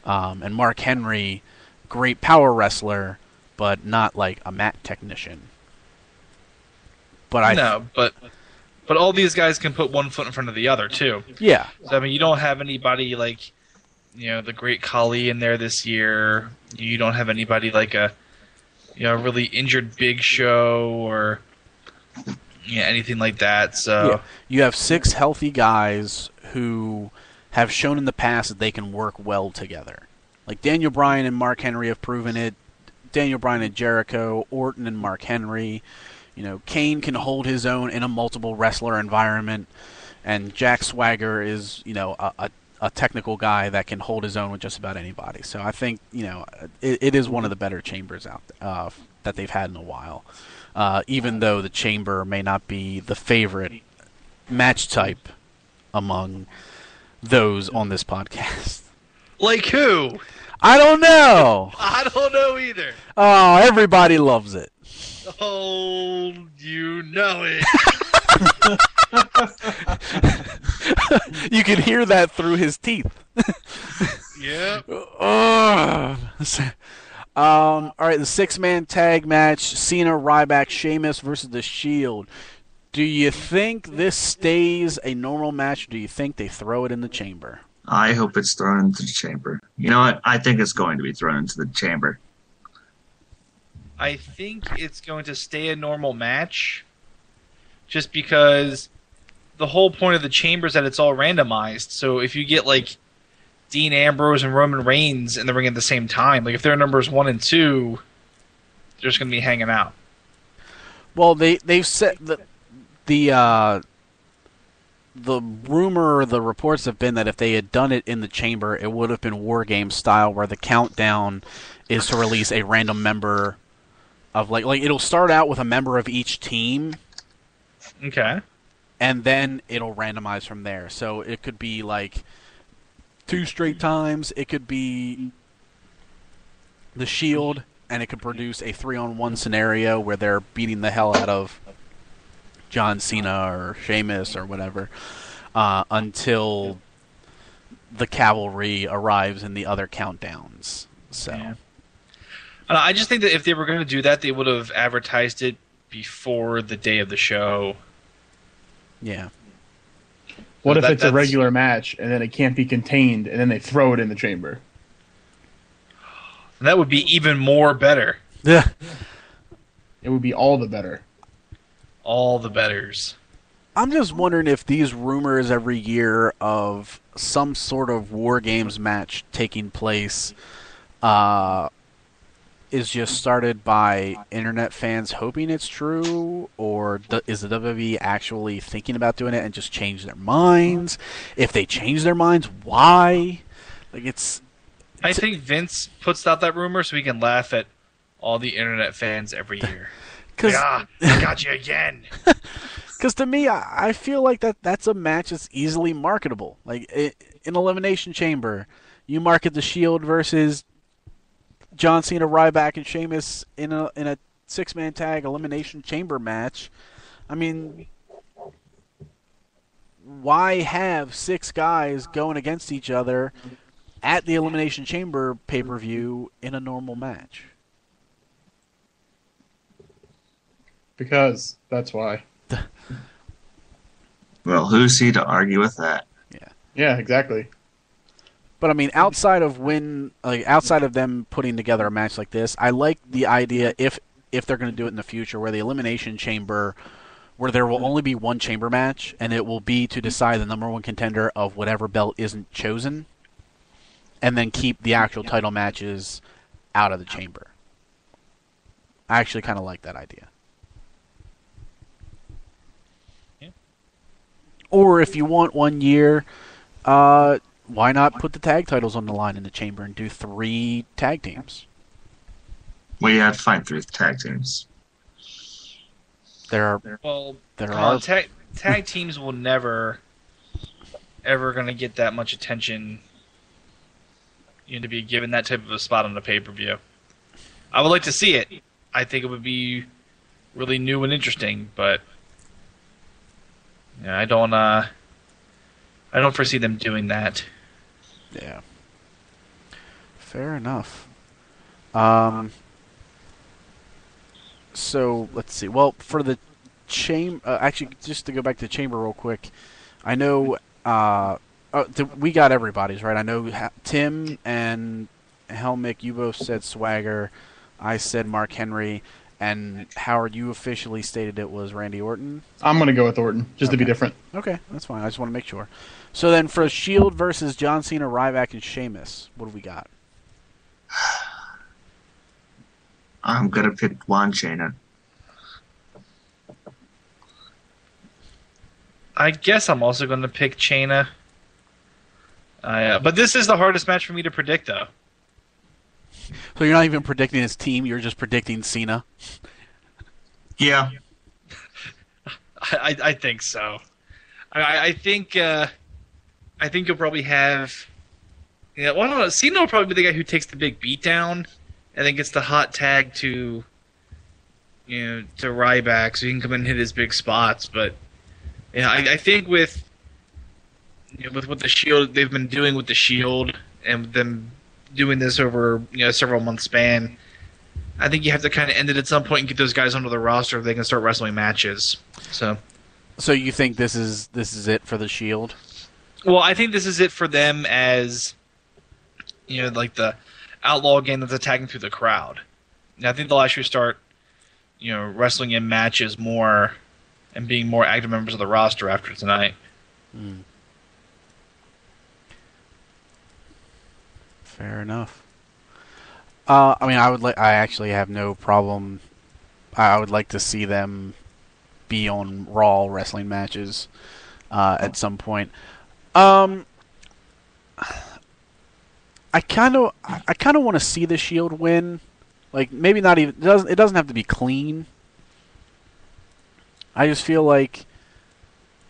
And Mark Henry, great power wrestler, but not like a mat technician. But but all these guys can put one foot in front of the other too. Yeah. So, I mean, you don't have anybody like, the Great Khali in there this year. You don't have anybody like a, really injured Big Show or anything like that. So yeah. You have 6 healthy guys who have shown in the past that they can work well together. Like Daniel Bryan and Mark Henry have proven it. Daniel Bryan and Jericho, Orton and Mark Henry. Kane can hold his own in a multiple wrestler environment, and Jack Swagger is, a technical guy that can hold his own with just about anybody. So I think, it is one of the better chambers out that they've had in a while. Even though the chamber may not be the favorite match type among those on this podcast. Like who? I don't know. I don't know either. Oh, everybody loves it. Oh, you know it. You can hear that through his teeth. Yeah. All right, the 6-man tag match: Cena, Ryback, Sheamus versus The Shield. Do you think this stays a normal match, or do you think they throw it in the chamber? I hope it's thrown into the chamber. You know what? I think it's going to be thrown into the chamber. I think it's going to stay a normal match just because the whole point of the chamber is that it's all randomized. So if you get like Dean Ambrose and Roman Reigns in the ring at the same time, like if they're numbers 1 and 2, they're just going to be hanging out. Well, they've said that the rumor, the reports have been that if they had done it in the chamber, it would have been War Games style, where the countdown is to release a random member of like it'll start out with a member of each team. Okay. And then it'll randomize from there. So it could be like 2 straight times. It could be the Shield, and it could produce a 3-on-1 scenario where they're beating the hell out of John Cena or Sheamus or whatever until the cavalry arrives in the other countdowns. So. Yeah. I just think that if they were going to do that, they would have advertised it before the day of the show. Yeah. What if it's a regular match and then it can't be contained and then they throw it in the chamber? That would be even more better. Yeah. It would be all the better. All the betters. I'm just wondering if these rumors every year of some sort of War Games match taking place is just started by internet fans hoping it's true, or is the WWE actually thinking about doing it and just change their minds? If they change their minds, why? I think Vince puts out that rumor so he can laugh at all the internet fans every year. I got you again. Because to me, I feel like that's a match that's easily marketable. Like in Elimination Chamber, you market the Shield versus John Cena, Ryback, and Sheamus in a 6-man tag Elimination Chamber match. I mean, why have 6 guys going against each other at the Elimination Chamber pay-per-view in a normal match? Because that's why. Well, who's he to argue with that? Yeah, exactly. But I mean, outside of them putting together a match like this, I like the idea if they're going to do it in the future, where the Elimination Chamber, where there will only be one chamber match, and it will be to decide the number 1 contender of whatever belt isn't chosen, and then keep the actual title matches out of the chamber. I actually kind of like that idea. Yeah. Or if you want 1 year, why not put the tag titles on the line in the chamber and do 3 tag teams? Well, you have to find 3 tag teams. Tag teams will never, ever going to get that much attention, to be given that type of a spot on the pay-per-view. I would like to see it. I think it would be really new and interesting, but Yeah, I don't foresee them doing that. Yeah. Fair enough. So let's see. Well, for the actually, just to go back to the chamber real quick, I know we got everybody's right. I know Tim and Helmick, you both said Swagger. I said Mark Henry, and Howard, you officially stated it was Randy Orton. I'm going to go with Orton, just to be different. Okay, that's fine. I just want to make sure. So then for Shield versus John Cena, Ryback, and Sheamus, what do we got? I'm gonna pick Juan Cena. I guess I'm also going to pick Cena. But this is the hardest match for me to predict, though. So you're not even predicting his team; you're just predicting Cena. Yeah. I think so. I think you'll probably have. Yeah, well, I don't know. Cena will probably be the guy who takes the big beatdown, and then gets the hot tag to Ryback, so he can come in and hit his big spots. But I think with what the Shield they've been doing with the Shield and them doing this over a several month span, I think you have to kind of end it at some point and get those guys onto the roster if they can start wrestling matches. So you think this is it for the Shield? Well, I think this is it for them as like the outlaw game that's attacking through the crowd. And I think they'll actually start wrestling in matches more and being more active members of the roster after tonight. Fair enough. I actually have no problem. I would like to see them be on Raw wrestling matches at some point. I kind of want to see the Shield win. Like maybe not even it doesn't have to be clean. I just feel like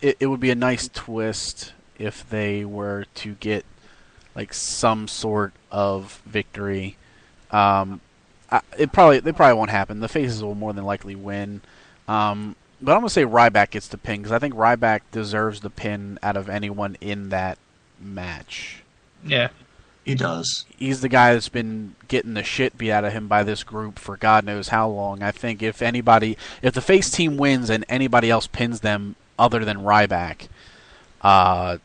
it would be a nice twist if they were to get like some sort of victory. They probably won't happen. The faces will more than likely win. But I'm gonna say Ryback gets the pin because I think Ryback deserves the pin out of anyone in that match. Yeah. He does. He's the guy that's been getting the shit beat out of him by this group for God knows how long. I think if the face team wins and anybody else pins them other than Ryback, I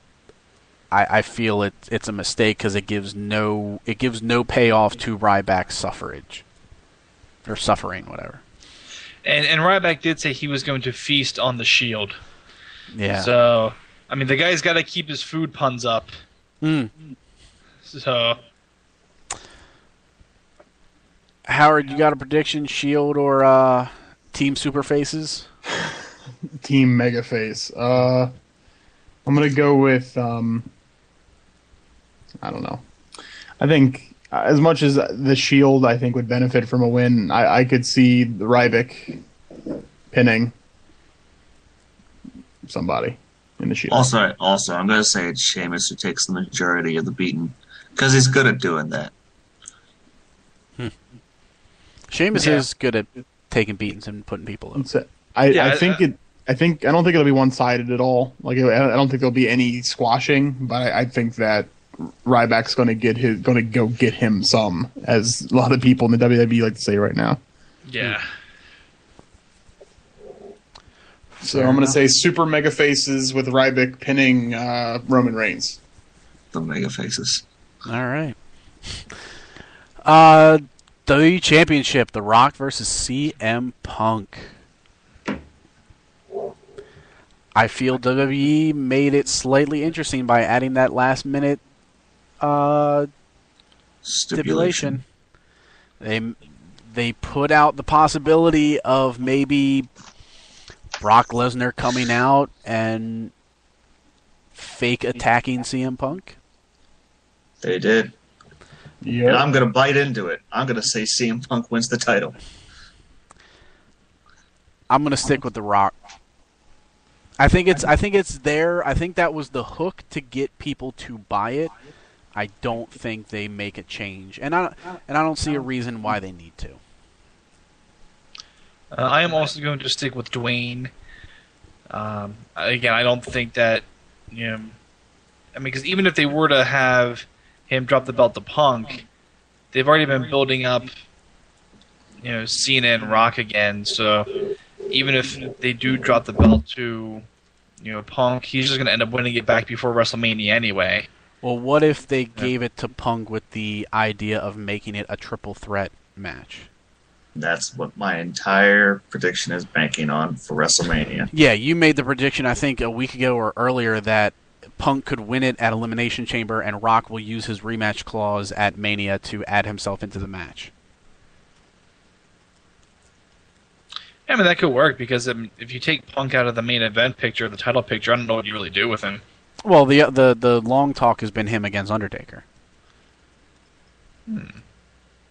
feel it's a mistake because it gives no payoff to Ryback's suffering, whatever. And Ryback did say he was going to feast on the Shield. Yeah. So the guy's got to keep his food puns up. So, Howard, you got a prediction? Shield or Team Superfaces? Team Megaface. I'm gonna go with I don't know. I think as much as the Shield, I think would benefit from a win. I could see the Ryback pinning somebody in the Shield. Also, I'm gonna say it's Sheamus who takes the majority of the beating. Because he's good at doing that. Sheamus is good at taking beatings and putting people up. I don't think it'll be one-sided at all. Like I don't think there'll be any squashing, but I think that Ryback's going to go get him some, as a lot of people in the WWE like to say right now. Yeah. So I'm going to say Super Mega Faces with Ryback pinning Roman Reigns. The Mega Faces. All right. WWE Championship: The Rock versus CM Punk. I feel WWE made it slightly interesting by adding that last-minute stipulation. They put out the possibility of maybe Brock Lesnar coming out and fake attacking CM Punk. They did. Yeah. And I'm going to bite into it. I'm going to say CM Punk wins the title. I'm going to stick with The Rock. I think it's there. I think that was the hook to get people to buy it. I don't think they make a change, and I don't see a reason why they need to. I am also going to stick with Dwayne. Again, I don't think that, because even if they were to have him drop the belt to Punk, they've already been building up, Cena and Rock again. So even if they do drop the belt to, Punk, he's just going to end up winning it back before WrestleMania anyway. Well, what if they gave it to Punk with the idea of making it a triple threat match? That's what my entire prediction is banking on for WrestleMania. Yeah, you made the prediction, I think, a week ago or earlier that Punk could win it at Elimination Chamber and Rock will use his rematch clause at Mania to add himself into the match. Yeah, that could work because if you take Punk out of the main event picture, the title picture, I don't know what you really do with him. Well, the long talk has been him against Undertaker. And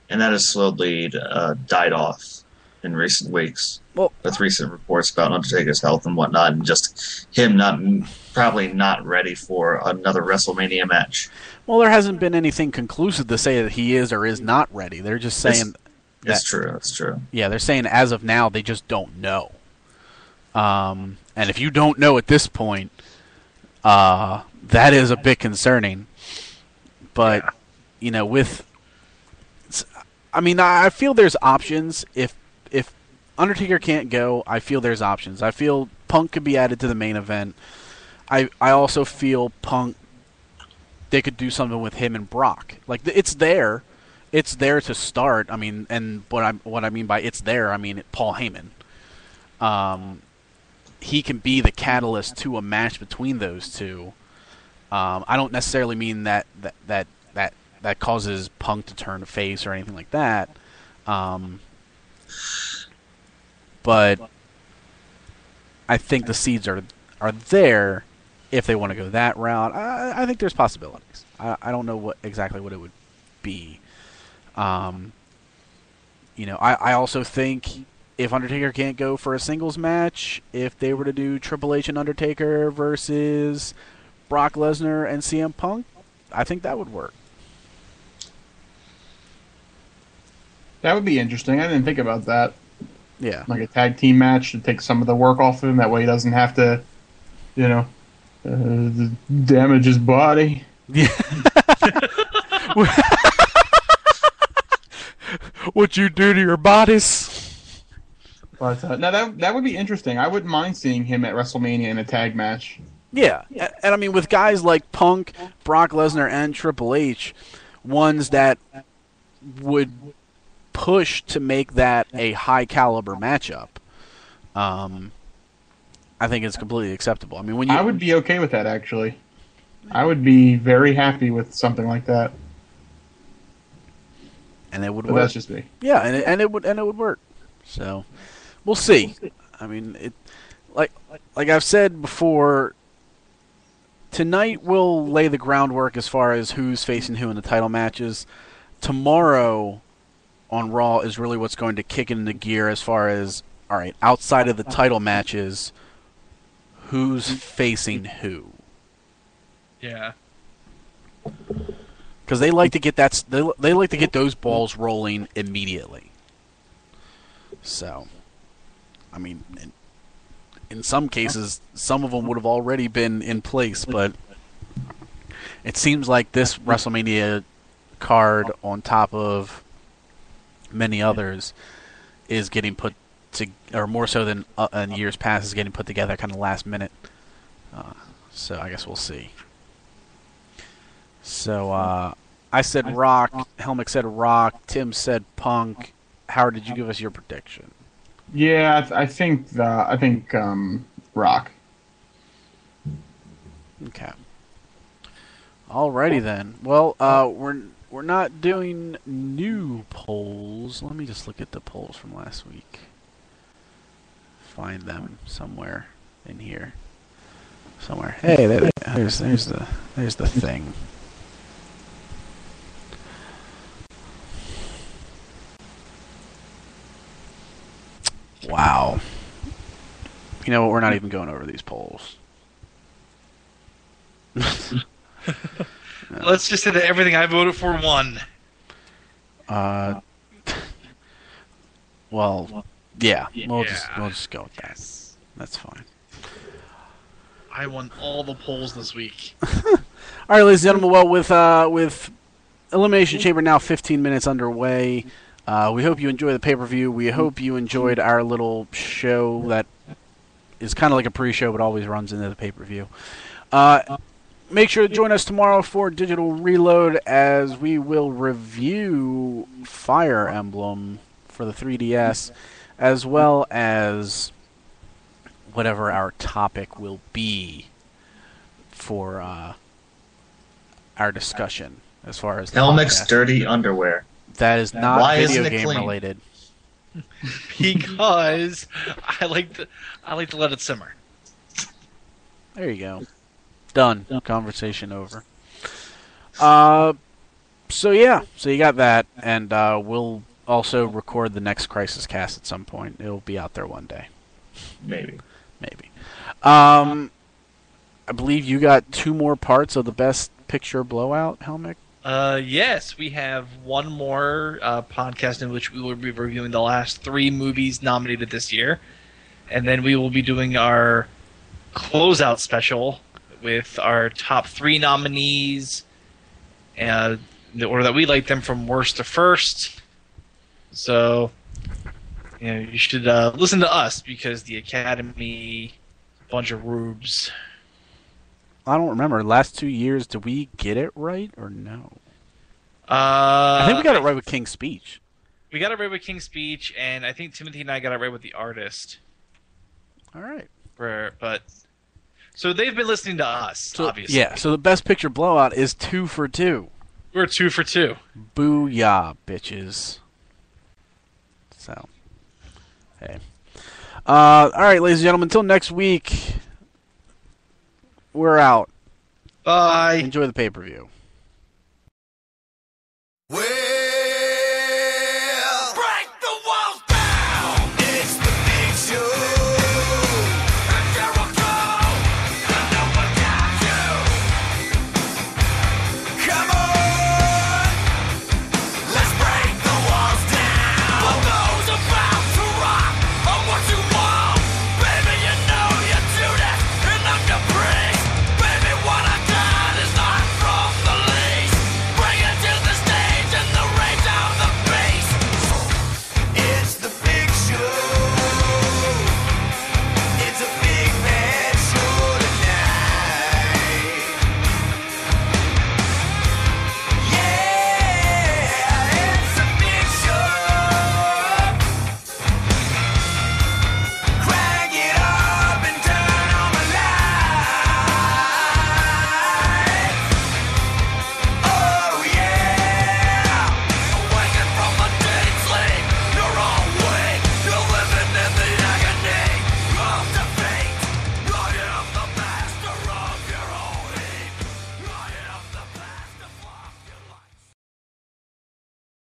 that has slowly died off in recent weeks. Well, with recent reports about Undertaker's health and whatnot, and just him probably not ready for another WrestleMania match. Well, there hasn't been anything conclusive to say that he is or is not ready. They're just saying it's true. It's true. Yeah, they're saying as of now they just don't know. And if you don't know at this point, that is a bit concerning. But I feel there's options. If Undertaker can't go, I feel there's options. I feel Punk could be added to the main event. I also feel Punk, they could do something with him and Brock. Like, it's there. It's there to start. I mean, and what I mean by it's there, I mean Paul Heyman. He can be the catalyst to a match between those two. I don't necessarily mean that causes Punk to turn face or anything like that. But I think the seeds are there if they want to go that route. I think there's possibilities. I don't know exactly what it would be. I also think if Undertaker can't go for a singles match, if they were to do Triple H and Undertaker versus Brock Lesnar and CM Punk, I think that would work. That would be interesting. I didn't think about that. Yeah. Like a tag team match to take some of the work off of him. That way he doesn't have to, damage his body. Yeah. What you do to your bodies? But now that would be interesting. I wouldn't mind seeing him at WrestleMania in a tag match. Yeah. And I mean, with guys like Punk, Brock Lesnar, and Triple H, ones that would push to make that a high caliber matchup, I think it's completely acceptable. I mean, I would be okay with that, actually. I would be very happy with something like that. And it would work. That's just me. Yeah, and it would work. So we'll see. I mean, it like I've said before. Tonight we'll lay the groundwork as far as who's facing who in the title matches. Tomorrow on Raw is really what's going to kick it into gear as far as, all right, outside of the title matches, who's facing who. Yeah. Because they like to get they like to get those balls rolling immediately. So, I mean, in some cases, some of them would have already been in place, but it seems like this WrestleMania card, on top of many others, is getting put to, or more so than in years past, is getting put together kind of last minute. So I guess we'll see. So I said Rock, Helmick said Rock, Tim said Punk. Howard, did you give us your prediction? Yeah, I think Rock. Okay. Alrighty then. Well, we're not doing new polls. Let me just look at the polls from last week. Find them somewhere in here. Somewhere. Hey, there's the thing. Wow. You know what? We're not even going over these polls. Let's just say that everything I voted for won. Well, yeah. We'll just go with that. That's fine. I won all the polls this week. All right, ladies and gentlemen. Well, with Elimination Chamber now 15 minutes underway, we hope you enjoy the pay-per-view. We hope you enjoyed our little show that is kind of like a pre-show but always runs into the pay-per-view. Make sure to join us tomorrow for Digital Reload as we will review Fire Emblem for the 3DS, as well as whatever our topic will be for our discussion as far as the Helmets podcast. dirty underwear. That is not Why video isn't it game clean? related. Because I like to let it simmer. There you go. Done. Conversation over. So you got that, and we'll also record the next Crisis Cast at some point. It'll be out there one day. Maybe. I believe you got 2 more parts of the Best Picture Blowout, Helmick? Yes, we have one more podcast in which we will be reviewing the last 3 movies nominated this year. And then we will be doing our closeout special with our top 3 nominees, the order that we like them from worst to first. So, you should listen to us because the Academy, bunch of rubes. I don't remember. Last 2 years, did we get it right or no? I I think we got it right with King's Speech. We got it right with King's Speech, and I think Timothy and I got it right with The Artist. All right. So they've been listening to us, obviously. Yeah, so the Best Picture Blowout is 2 for 2. We're 2 for 2. Booyah, bitches. So, hey. All right, ladies and gentlemen, until next week, we're out. Bye. Enjoy the pay-per-view.